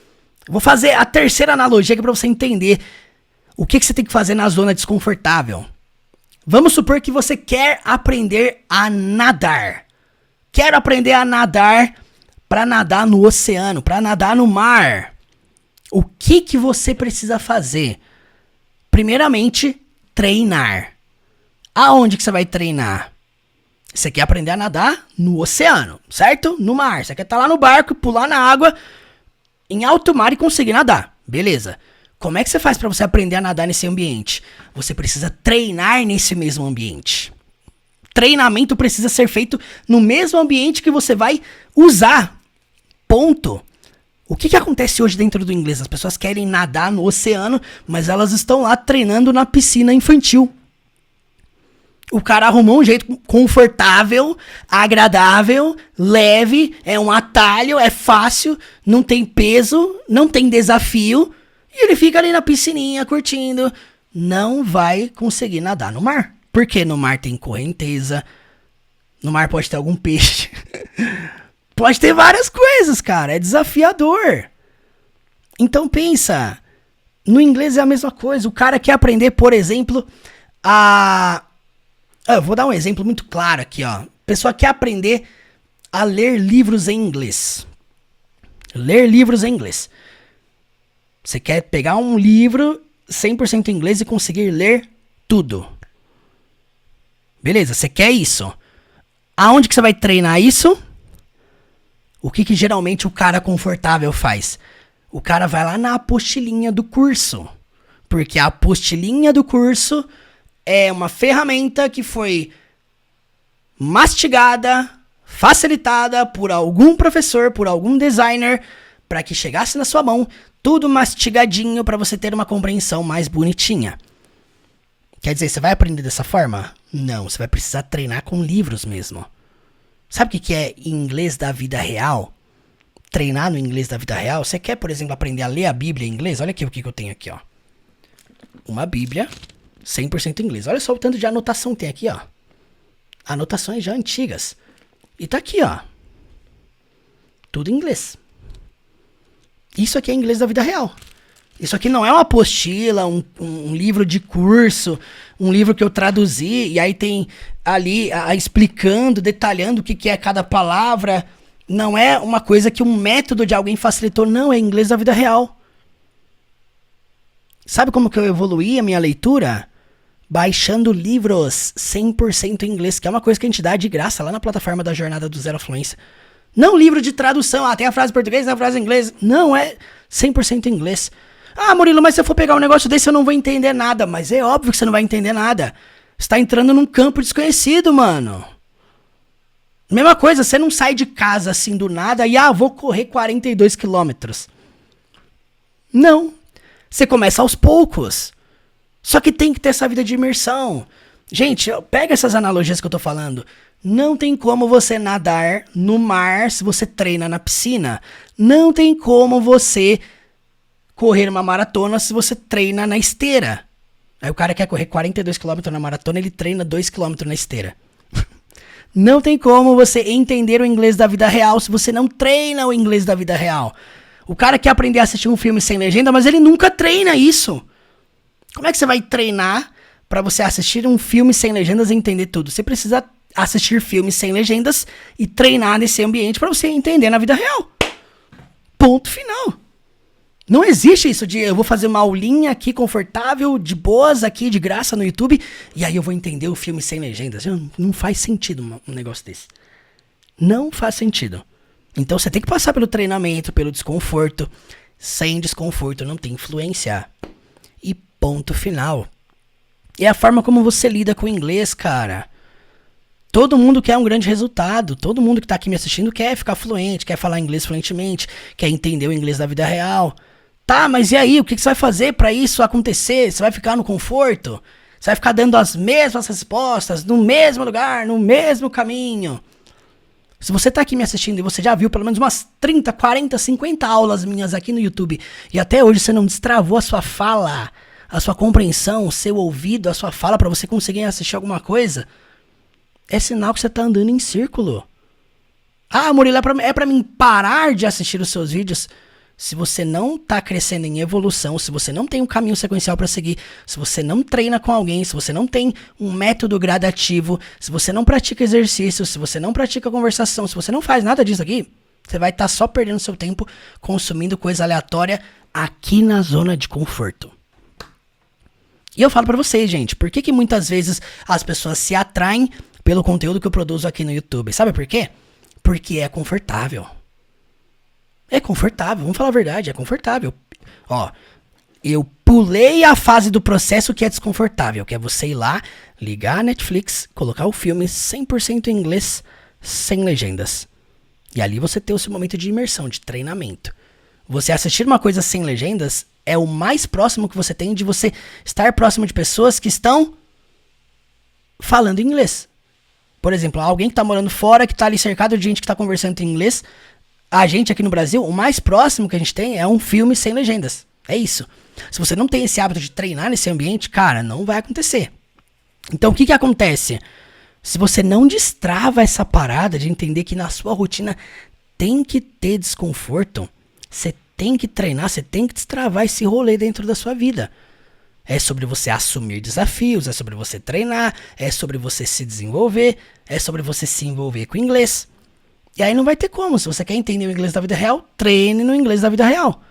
[SPEAKER 1] vou fazer a terceira analogia aqui pra você entender o que você tem que fazer na zona desconfortável. Vamos supor que você quer aprender a nadar. Quero aprender a nadar para nadar no oceano, para nadar no mar. O que você precisa fazer? Primeiramente, treinar. Aonde que você vai treinar? Você quer aprender a nadar no oceano, certo? No mar. Você quer estar lá no barco, pular na água, em alto mar e conseguir nadar. Beleza. Como é que você faz para você aprender a nadar nesse ambiente? Você precisa treinar nesse mesmo ambiente. Treinamento precisa ser feito no mesmo ambiente que você vai usar. Ponto. O que acontece hoje dentro do inglês? As pessoas querem nadar no oceano, mas elas estão lá treinando na piscina infantil. O cara arrumou um jeito confortável, agradável, leve, é um atalho, é fácil, não tem peso, não tem desafio, e ele fica ali na piscininha curtindo. Não vai conseguir nadar no mar. Porque no mar tem correnteza, no mar pode ter algum peixe. Pode ter várias coisas, cara. É desafiador. Então pensa, no inglês é a mesma coisa. O cara quer aprender, por exemplo, eu vou dar um exemplo muito claro aqui, ó. A pessoa quer aprender a ler livros em inglês. Ler livros em inglês. Você quer pegar um livro 100% em inglês e conseguir ler tudo. Beleza, você quer isso. Aonde que você vai treinar isso? O que geralmente o cara confortável faz? O cara vai lá na apostilinha do curso. Porque a apostilinha do curso é uma ferramenta que foi mastigada, facilitada por algum professor, por algum designer, para que chegasse na sua mão, tudo mastigadinho para você ter uma compreensão mais bonitinha. Quer dizer, você vai aprender dessa forma? Não, você vai precisar treinar com livros mesmo. Sabe o que é inglês da vida real? Treinar no inglês da vida real? Você quer, por exemplo, aprender a ler a Bíblia em inglês? Olha aqui o que eu tenho aqui, ó. Uma Bíblia 100% em inglês. Olha só o tanto de anotação que tem aqui, ó. Anotações já antigas. E tá aqui, ó. Tudo em inglês. Isso aqui é inglês da vida real. Isso aqui não é uma apostila, um livro de curso, um livro que eu traduzi, e aí tem ali explicando, detalhando o que é cada palavra. Não é uma coisa que um método de alguém facilitou, não, é inglês da vida real. Sabe como que eu evoluí a minha leitura? Baixando livros 100% em inglês, que é uma coisa que a gente dá de graça lá na plataforma da Jornada do Zero à Fluência. Não livro de tradução, tem a frase em português, tem a frase em inglês. Não, é 100% em inglês. Ah, Murilo, mas se eu for pegar um negócio desse eu não vou entender nada. Mas é óbvio que você não vai entender nada. Você tá entrando num campo desconhecido, mano. Mesma coisa, você não sai de casa assim do nada e, vou correr 42 quilômetros. Não. Você começa aos poucos. Só que tem que ter essa vida de imersão. Gente, pega essas analogias que eu tô falando. Não tem como você nadar no mar se você treina na piscina. Não tem como você correr uma maratona se você treina na esteira. Aí o cara quer correr 42 km na maratona, ele treina 2 km na esteira. Não tem como você entender o inglês da vida real se você não treina o inglês da vida real. O cara quer aprender a assistir um filme sem legenda, mas ele nunca treina isso. Como é que você vai treinar para você assistir um filme sem legendas e entender tudo? Você precisa assistir filmes sem legendas e treinar nesse ambiente para você entender na vida real. Ponto final. Não existe isso de eu vou fazer uma aulinha aqui confortável, de boas aqui, de graça no YouTube, e aí eu vou entender o filme sem legendas. Não faz sentido um negócio desse. Não faz sentido. Então você tem que passar pelo treinamento, pelo desconforto. Sem desconforto não tem influência. E ponto final. É a forma como você lida com o inglês, cara. Todo mundo quer um grande resultado. Todo mundo que tá aqui me assistindo quer ficar fluente, quer falar inglês fluentemente, quer entender o inglês da vida real. Tá, mas e aí? O que você vai fazer pra isso acontecer? Você vai ficar no conforto? Você vai ficar dando as mesmas respostas, no mesmo lugar, no mesmo caminho? Se você tá aqui me assistindo e você já viu pelo menos umas 30, 40, 50 aulas minhas aqui no YouTube e até hoje você não destravou a sua fala, a sua compreensão, o seu ouvido, a sua fala pra você conseguir assistir alguma coisa, é sinal que você tá andando em círculo. Ah, Murilo, é pra mim parar de assistir os seus vídeos? Se você não tá crescendo em evolução, se você não tem um caminho sequencial para seguir, se você não treina com alguém, se você não tem um método gradativo, se você não pratica exercício, se você não pratica conversação, se você não faz nada disso aqui, você vai estar só perdendo seu tempo consumindo coisa aleatória aqui na zona de conforto. E eu falo pra vocês, gente, por que muitas vezes as pessoas se atraem pelo conteúdo que eu produzo aqui no YouTube? Sabe por quê? Porque é confortável. É confortável, vamos falar a verdade, é confortável. Ó, eu pulei a fase do processo que é desconfortável, que é você ir lá, ligar a Netflix, colocar o filme 100% em inglês, sem legendas. E ali você tem o seu momento de imersão, de treinamento. Você assistir uma coisa sem legendas é o mais próximo que você tem de você estar próximo de pessoas que estão falando inglês. Por exemplo, alguém que está morando fora, que está ali cercado de gente que está conversando em inglês. A gente aqui no Brasil, o mais próximo que a gente tem é um filme sem legendas. É isso. Se você não tem esse hábito de treinar nesse ambiente, cara, não vai acontecer. Então, o que acontece? Se você não destrava essa parada de entender que na sua rotina tem que ter desconforto, você tem que treinar, você tem que destravar esse rolê dentro da sua vida. É sobre você assumir desafios, é sobre você treinar, é sobre você se desenvolver, é sobre você se envolver com o inglês. E aí não vai ter como. Se você quer entender o inglês da vida real, treine no inglês da vida real.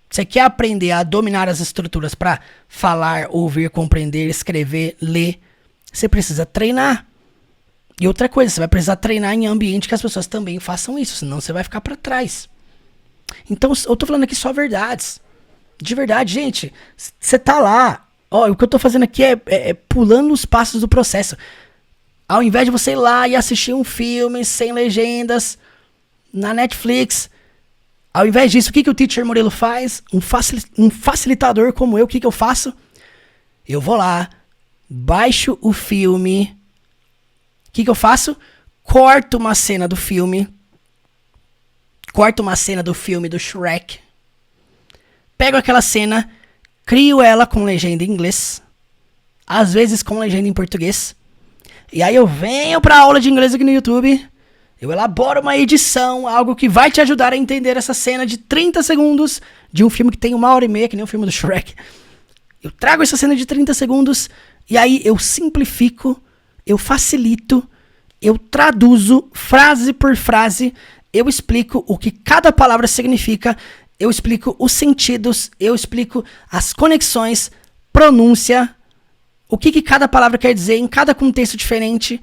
[SPEAKER 1] Você quer aprender a dominar as estruturas para falar, ouvir, compreender, escrever, ler, você precisa treinar. E outra coisa, você vai precisar treinar em ambiente que as pessoas também façam isso, senão você vai ficar para trás. Então, eu tô falando aqui só verdades. De verdade, gente, você tá lá. Ó, o que eu tô fazendo aqui é pulando os passos do processo. Ao invés de você ir lá e assistir um filme sem legendas na Netflix, ao invés disso, o que o Teacher Murilo faz? Um facilitador como eu, o que eu faço? Eu vou lá, baixo o filme. O que eu faço? Corto uma cena do filme. Corto uma cena do filme do Shrek. Pego aquela cena, crio ela com legenda em inglês. Às vezes com legenda em português. E aí eu venho pra aula de inglês aqui no YouTube. Eu elaboro uma edição, algo que vai te ajudar a entender essa cena de 30 segundos de um filme que tem 1h30, que nem o filme do Shrek. Eu trago essa cena de 30 segundos e aí eu simplifico, eu facilito, eu traduzo frase por frase, eu explico o que cada palavra significa, eu explico os sentidos, eu explico as conexões, pronúncia, o que cada palavra quer dizer em cada contexto diferente.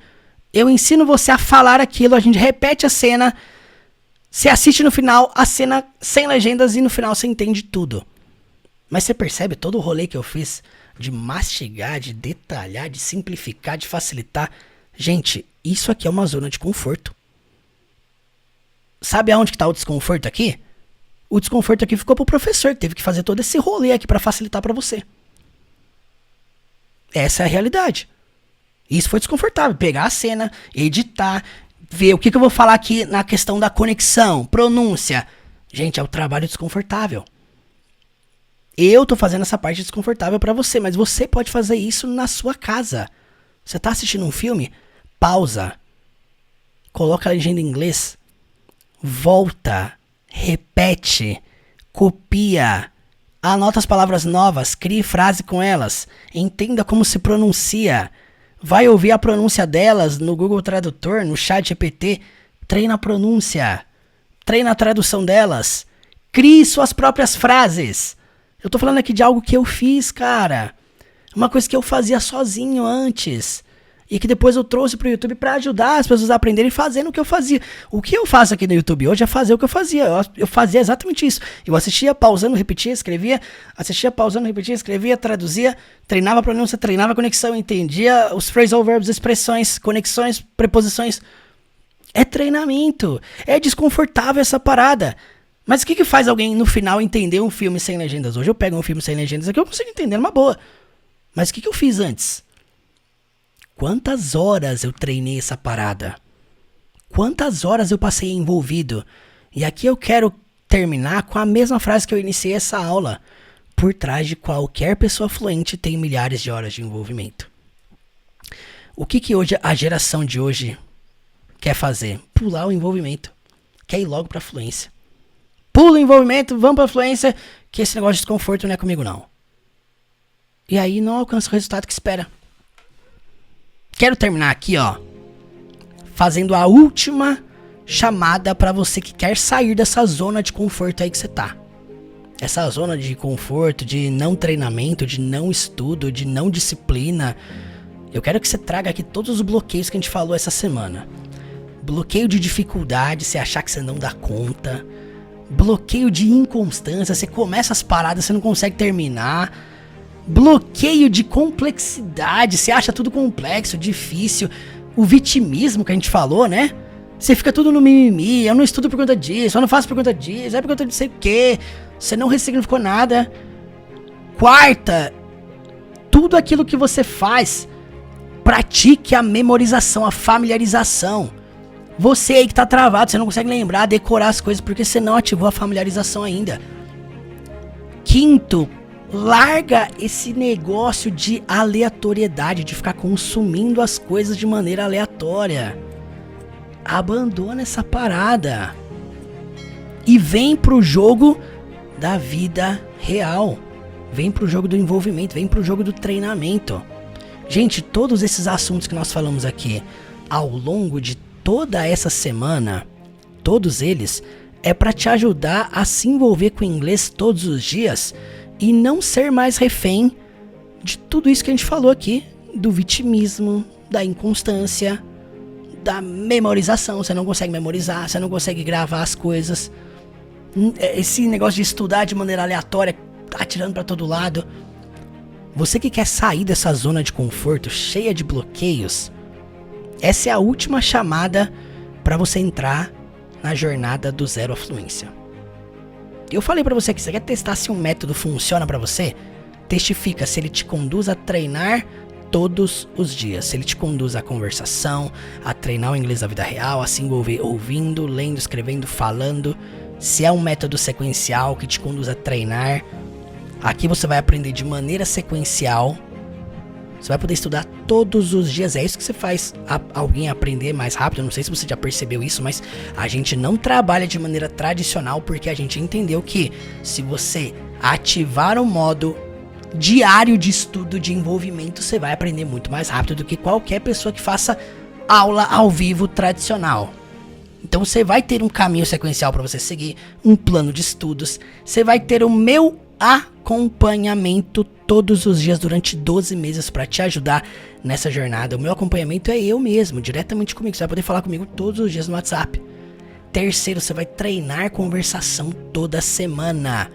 [SPEAKER 1] Eu ensino você a falar aquilo, a gente repete a cena, você assiste no final a cena sem legendas e no final você entende tudo. Mas você percebe todo o rolê que eu fiz de mastigar, de detalhar, de simplificar, de facilitar? Gente, isso aqui é uma zona de conforto. Sabe aonde que tá o desconforto aqui? O desconforto aqui ficou pro professor, que teve que fazer todo esse rolê aqui pra facilitar pra você. Essa é a realidade. Isso foi desconfortável, pegar a cena, editar, ver o que eu vou falar aqui na questão da conexão, pronúncia. Gente, é o trabalho desconfortável. Eu tô fazendo essa parte desconfortável pra você, mas você pode fazer isso na sua casa. Você tá assistindo um filme? Pausa. Coloca a legenda em inglês. Volta. Repete. Copia. Anota as palavras novas, crie frase com elas. Entenda como se pronuncia. Vai ouvir a pronúncia delas no Google Tradutor, no ChatGPT. Treina a pronúncia. Treina a tradução delas. Crie suas próprias frases. Eu tô falando aqui de algo que eu fiz, cara. Uma coisa que eu fazia sozinho antes. E que depois eu trouxe pro YouTube pra ajudar as pessoas a aprenderem fazendo o que eu fazia. O que eu faço aqui no YouTube hoje é fazer o que eu fazia. Eu fazia exatamente isso. Eu assistia, pausando, repetia, escrevia. Assistia, pausando, repetia, escrevia, traduzia. Treinava a pronúncia, treinava a conexão. Entendia os phrasal verbs, expressões, conexões, preposições. É treinamento. É desconfortável essa parada. Mas o que faz alguém no final entender um filme sem legendas? Hoje eu pego um filme sem legendas aqui, eu consigo entender numa boa. Mas o que eu fiz antes? Quantas horas eu treinei essa parada? Quantas horas eu passei envolvido? E aqui eu quero terminar com a mesma frase que eu iniciei essa aula. Por trás de qualquer pessoa fluente tem milhares de horas de envolvimento. O que hoje a geração de hoje quer fazer? Pular o envolvimento. Quer ir logo pra fluência. Pula o envolvimento, vamos pra fluência, que esse negócio de desconforto não é comigo não. E aí não alcança o resultado que espera. Quero terminar aqui, ó, fazendo a última chamada pra você que quer sair dessa zona de conforto aí que você tá. Essa zona de conforto, de não treinamento, de não estudo, de não disciplina. Eu quero que você traga aqui todos os bloqueios que a gente falou essa semana. Bloqueio de dificuldade, você achar que você não dá conta. Bloqueio de inconstância, você começa as paradas, você não consegue terminar. Bloqueio de complexidade, você acha tudo complexo, difícil. O vitimismo que a gente falou, né? Você fica tudo no mimimi, eu não estudo por conta disso, eu não faço por conta disso, é por conta de sei o quê. Você não ressignificou nada. Quarta, tudo aquilo que você faz, pratique a memorização, a familiarização. Você aí que tá travado, você não consegue lembrar, decorar as coisas porque você não ativou a familiarização ainda. Quinto, larga esse negócio de aleatoriedade, de ficar consumindo as coisas de maneira aleatória. Abandona essa parada. e vem pro jogo da vida real. Vem pro jogo do envolvimento, vem pro jogo do treinamento. Gente, todos esses assuntos que nós falamos aqui ao longo de toda essa semana, todos eles, é para te ajudar a se envolver com o inglês todos os dias e não ser mais refém de tudo isso que a gente falou aqui, do vitimismo, da inconstância, da memorização. Você não consegue memorizar, você não consegue gravar as coisas. Esse negócio de estudar de maneira aleatória, atirando para todo lado. Você que quer sair dessa zona de conforto cheia de bloqueios, essa é a última chamada para você entrar na jornada do zero à fluência. Eu falei para você que você quer testar se um método funciona para você, testifica se ele te conduz a treinar todos os dias, se ele te conduz à conversação, a treinar o inglês da vida real, a se envolver ouvindo, lendo, escrevendo, falando, se é um método sequencial que te conduz a treinar. Aqui você vai aprender de maneira sequencial. Você vai poder estudar todos os dias. É isso que você faz alguém aprender mais rápido. Eu não sei se você já percebeu isso, mas a gente não trabalha de maneira tradicional porque a gente entendeu que se você ativar o modo diário de estudo, de envolvimento, você vai aprender muito mais rápido do que qualquer pessoa que faça aula ao vivo tradicional. Então você vai ter um caminho sequencial para você seguir, um plano de estudos. Você vai ter o meu acompanhamento todos os dias durante 12 meses para te ajudar nessa jornada. O meu acompanhamento é eu mesmo, diretamente comigo. Você vai poder falar comigo todos os dias no WhatsApp. Terceiro, você vai treinar conversação toda semana.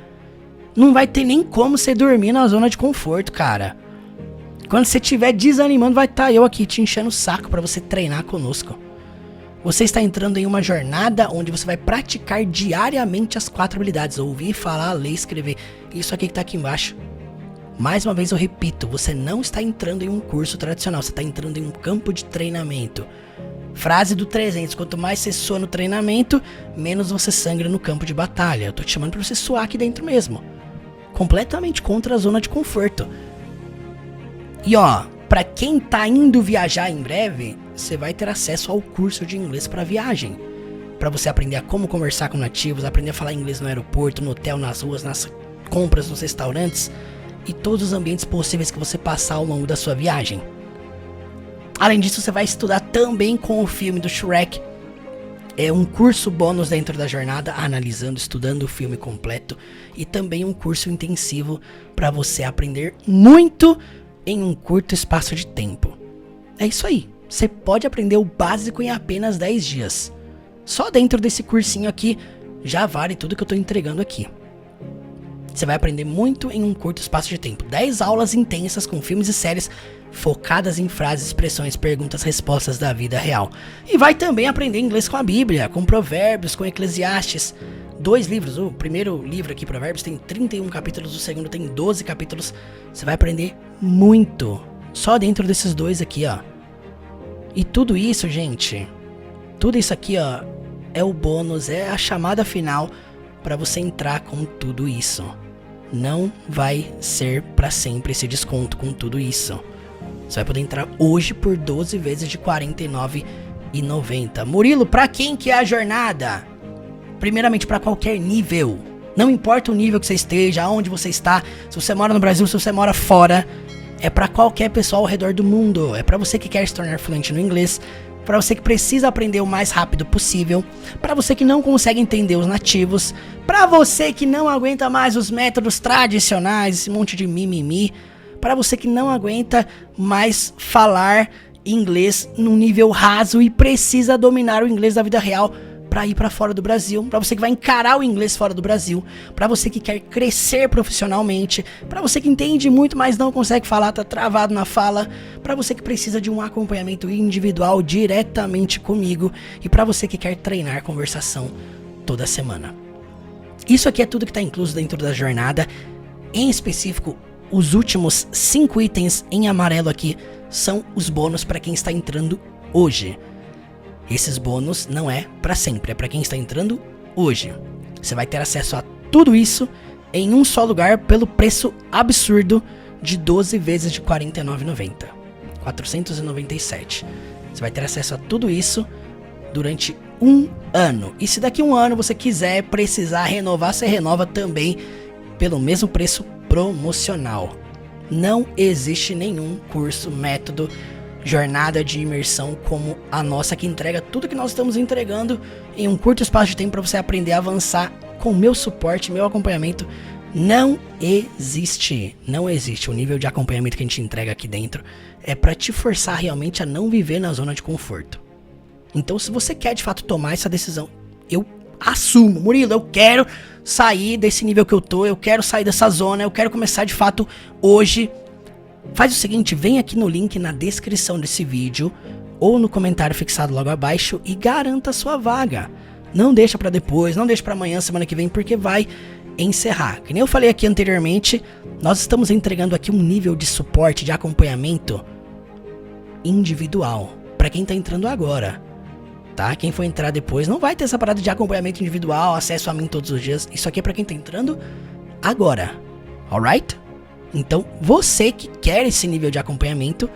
[SPEAKER 1] Não vai ter nem como você dormir na zona de conforto, cara. Quando você estiver desanimando, vai estar eu aqui te enchendo o saco para você treinar conosco. Você está entrando em uma jornada onde você vai praticar diariamente as 4 habilidades: ouvir, falar, ler, escrever. Isso aqui que está aqui embaixo. Mais uma vez eu repito, você não está entrando em um curso tradicional, você está entrando em um campo de treinamento. Frase do 300, quanto mais você sua no treinamento, menos você sangra no campo de batalha. Eu tô te chamando para você suar aqui dentro mesmo. Completamente contra a zona de conforto. E ó, para quem tá indo viajar em breve, você vai ter acesso ao curso de inglês para viagem. Para você aprender a como conversar com nativos, aprender a falar inglês no aeroporto, no hotel, nas ruas, nas compras, nos restaurantes e todos os ambientes possíveis que você passar ao longo da sua viagem. Além disso, você vai estudar também com o filme do Shrek. É um curso bônus dentro da jornada, analisando, estudando o filme completo. E também um curso intensivo para você aprender muito em um curto espaço de tempo. É isso aí. Você pode aprender o básico em apenas 10 dias. Só dentro desse cursinho aqui já vale tudo que eu tô entregando aqui. Você vai aprender muito em um curto espaço de tempo. 10 aulas intensas com filmes e séries focadas em frases, expressões, perguntas, respostas da vida real. E vai também aprender inglês com a Bíblia, com Provérbios, com Eclesiastes. 2 livros, o primeiro livro aqui, Provérbios, tem 31 capítulos, o segundo tem 12 capítulos. Você vai aprender muito só dentro desses 2 aqui, ó. E tudo isso, gente, tudo isso aqui, ó, é o bônus, é a chamada final para você entrar com tudo isso. Não vai ser para sempre esse desconto com tudo isso. Você vai poder entrar hoje por 12 vezes de R$ 49,90. Murilo, para quem que é a jornada? Primeiramente, para qualquer nível. Não importa o nível que você esteja, aonde você está, se você mora no Brasil, se você mora fora. É para qualquer pessoa ao redor do mundo. É para você que quer se tornar fluente no inglês, para você que precisa aprender o mais rápido possível, para você que não consegue entender os nativos, para você que não aguenta mais os métodos tradicionais, esse monte de mimimi, para você que não aguenta mais falar inglês num nível raso e precisa dominar o inglês da vida real para ir para fora do Brasil, para você que vai encarar o inglês fora do Brasil, para você que quer crescer profissionalmente, para você que entende muito, mas não consegue falar, tá travado na fala, para você que precisa de um acompanhamento individual diretamente comigo e para você que quer treinar conversação toda semana. Isso aqui é tudo que está incluso dentro da jornada. Em específico, os últimos 5 itens em amarelo aqui são os bônus para quem está entrando hoje. Esses bônus não é para sempre, é para quem está entrando hoje. Você vai ter acesso a tudo isso em um só lugar pelo preço absurdo de 12 vezes de R$ 49,90. 497. Você vai ter acesso a tudo isso durante 1 ano. E se daqui a 1 ano você quiser precisar renovar, você renova também pelo mesmo preço promocional. Não existe nenhum curso, método, jornada de imersão como a nossa, que entrega tudo que nós estamos entregando em um curto espaço de tempo para você aprender a avançar com meu suporte, meu acompanhamento. Não existe. Não existe. O nível de acompanhamento que a gente entrega aqui dentro é para te forçar realmente a não viver na zona de conforto. Então, se você quer de fato tomar essa decisão, eu assumo, Murilo, eu quero sair desse nível que eu tô, eu quero sair dessa zona, eu quero começar de fato hoje. Faz o seguinte, vem aqui no link na descrição desse vídeo ou no comentário fixado logo abaixo e garanta a sua vaga. Não deixa pra depois, não deixa pra amanhã, semana que vem, porque vai encerrar. Que nem eu falei aqui anteriormente, nós estamos entregando aqui um nível de suporte, de acompanhamento individual pra quem tá entrando agora. Tá? Quem for entrar depois não vai ter essa parada de acompanhamento individual, acesso a mim todos os dias. Isso aqui é pra quem tá entrando agora. Alright? Então, você que quer esse nível de acompanhamento,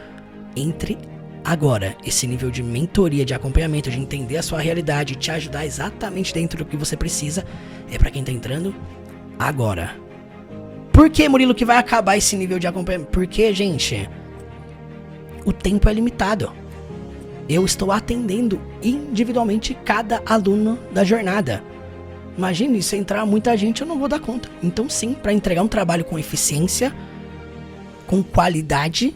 [SPEAKER 1] entre agora. Esse nível de mentoria, de acompanhamento, de entender a sua realidade, te ajudar exatamente dentro do que você precisa, é pra quem tá entrando agora. Por que, Murilo, que vai acabar esse nível de acompanhamento? Porque, gente, o tempo é limitado. Eu estou atendendo individualmente cada aluno da jornada. Imagine, se entrar muita gente, eu não vou dar conta. Então sim, para entregar um trabalho com eficiência, com qualidade,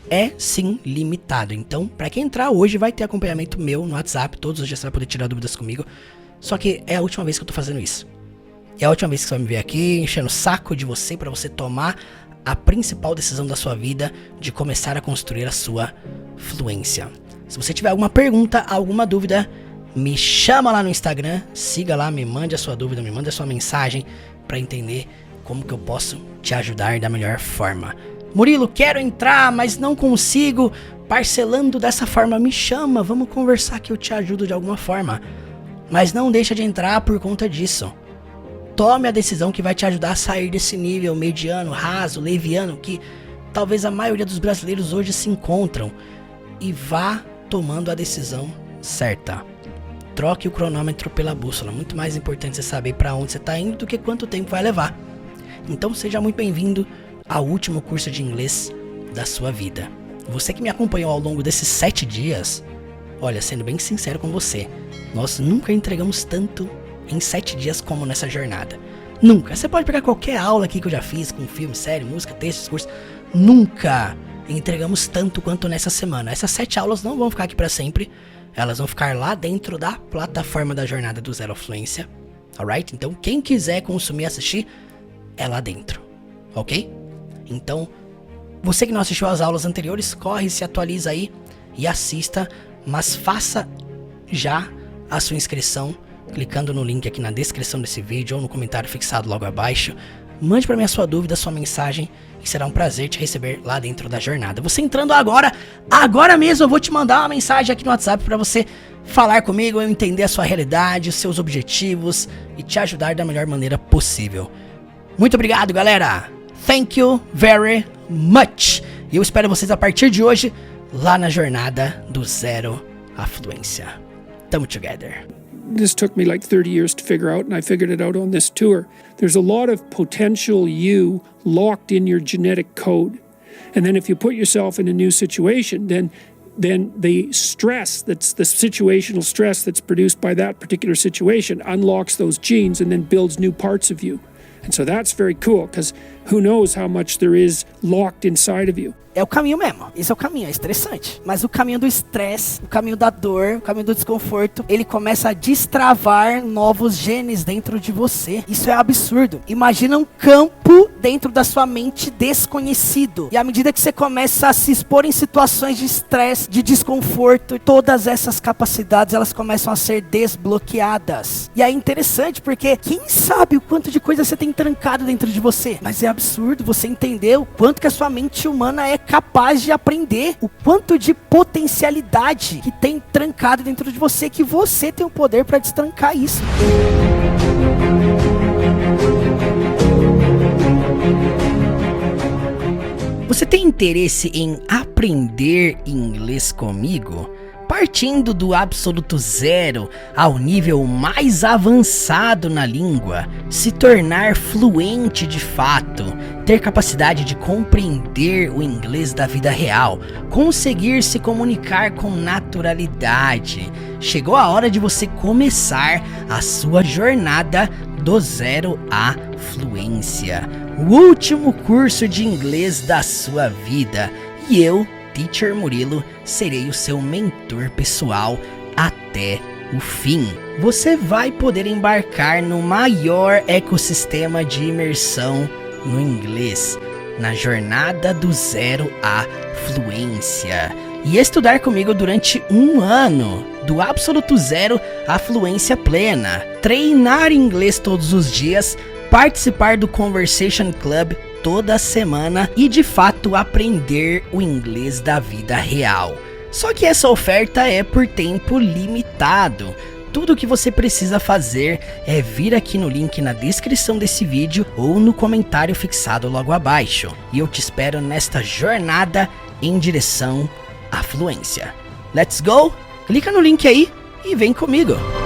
[SPEAKER 1] é sim limitado. Então, para quem entrar hoje, vai ter acompanhamento meu no WhatsApp, todos os dias você vai poder tirar dúvidas comigo. Só que é a última vez que eu tô fazendo isso. É a última vez que você vai me ver aqui, enchendo o saco de você, para você tomar a principal decisão da sua vida, de começar a construir a sua fluência. Se você tiver alguma pergunta, alguma dúvida, me chama lá no Instagram, siga lá, me mande a sua dúvida, me mande a sua mensagem para entender como que eu posso te ajudar da melhor forma. Murilo, quero entrar, mas não consigo, parcelando dessa forma, me chama, vamos conversar que eu te ajudo de alguma forma. Mas não deixa de entrar por conta disso. Tome a decisão que vai te ajudar a sair desse nível mediano, raso, leviano, que talvez a maioria dos brasileiros hoje se encontram, e vá tomando a decisão certa. Troque o cronômetro pela bússola. Muito mais importante você saber para onde você está indo do que quanto tempo vai levar. Então seja muito bem-vindo ao último curso de inglês da sua vida. Você que me acompanhou ao longo desses 7 dias, olha, sendo bem sincero com você, nós nunca entregamos tanto em 7 dias como nessa jornada. Nunca. Você pode pegar qualquer aula aqui que eu já fiz, com filme, série, música, texto, discurso. Nunca entregamos tanto quanto nessa semana. Essas 7 aulas não vão ficar aqui para sempre. Elas vão ficar lá dentro da plataforma da Jornada do Zero à Fluência. Alright? Então, quem quiser consumir e assistir, é lá dentro. Ok? Então, você que não assistiu às aulas anteriores, corre, se atualiza aí e assista. Mas faça já a sua inscrição, clicando no link aqui na descrição desse vídeo ou no comentário fixado logo abaixo. Mande para mim a sua dúvida, a sua mensagem, e será um prazer te receber lá dentro da jornada. Você entrando agora mesmo eu vou te mandar uma mensagem aqui no WhatsApp para você falar comigo, eu entender a sua realidade, os seus objetivos e te ajudar da melhor maneira possível. Muito obrigado, galera! Thank you very much! E eu espero vocês a partir de hoje lá na jornada do Zero à Fluência. Tamo together!
[SPEAKER 2] This took me like 30 years to figure out, and I figured it out on this tour. There's a lot of potential you locked in your genetic code. And then if you put yourself in a new situation, then the stress, that's the situational stress that's produced by that particular situation, unlocks those genes and then builds new parts of you. And so that's very cool, because who knows how much there is locked inside of you.
[SPEAKER 1] É o caminho mesmo, esse é o caminho, é estressante. Mas o caminho do estresse, o caminho da dor, o caminho do desconforto, ele começa a destravar novos genes dentro de você. Isso é absurdo. Imagina um campo dentro da sua mente desconhecido. E à medida que você começa a se expor em situações de estresse, de desconforto, todas essas capacidades, elas começam a ser desbloqueadas. E é interessante porque quem sabe o quanto de coisa você tem trancado dentro de você? Mas é absurdo você entender o quanto que a sua mente humana é capaz de aprender, o quanto de potencialidade que tem trancado dentro de você, que você tem o poder para destrancar isso. Você tem interesse em aprender inglês comigo? partindo do absoluto zero ao nível mais avançado na língua, se tornar fluente de fato, ter capacidade de compreender o inglês da vida real, conseguir se comunicar com naturalidade. Chegou a hora de você começar a sua jornada do zero à fluência, o último curso de inglês da sua vida, e eu, Teacher Murilo, serei o seu mentor pessoal até o fim. Você vai poder embarcar no maior ecossistema de imersão no inglês, na jornada do zero à fluência, e estudar comigo durante 1 ano, do absoluto zero à fluência plena, treinar inglês todos os dias, participar do Conversation Club toda semana e de fato aprender o inglês da vida real. Só que essa oferta é por tempo limitado. Tudo o que você precisa fazer é vir aqui no link na descrição desse vídeo ou no comentário fixado logo abaixo. E eu te espero nesta jornada em direção à fluência. Let's go? Clica no link aí e vem comigo!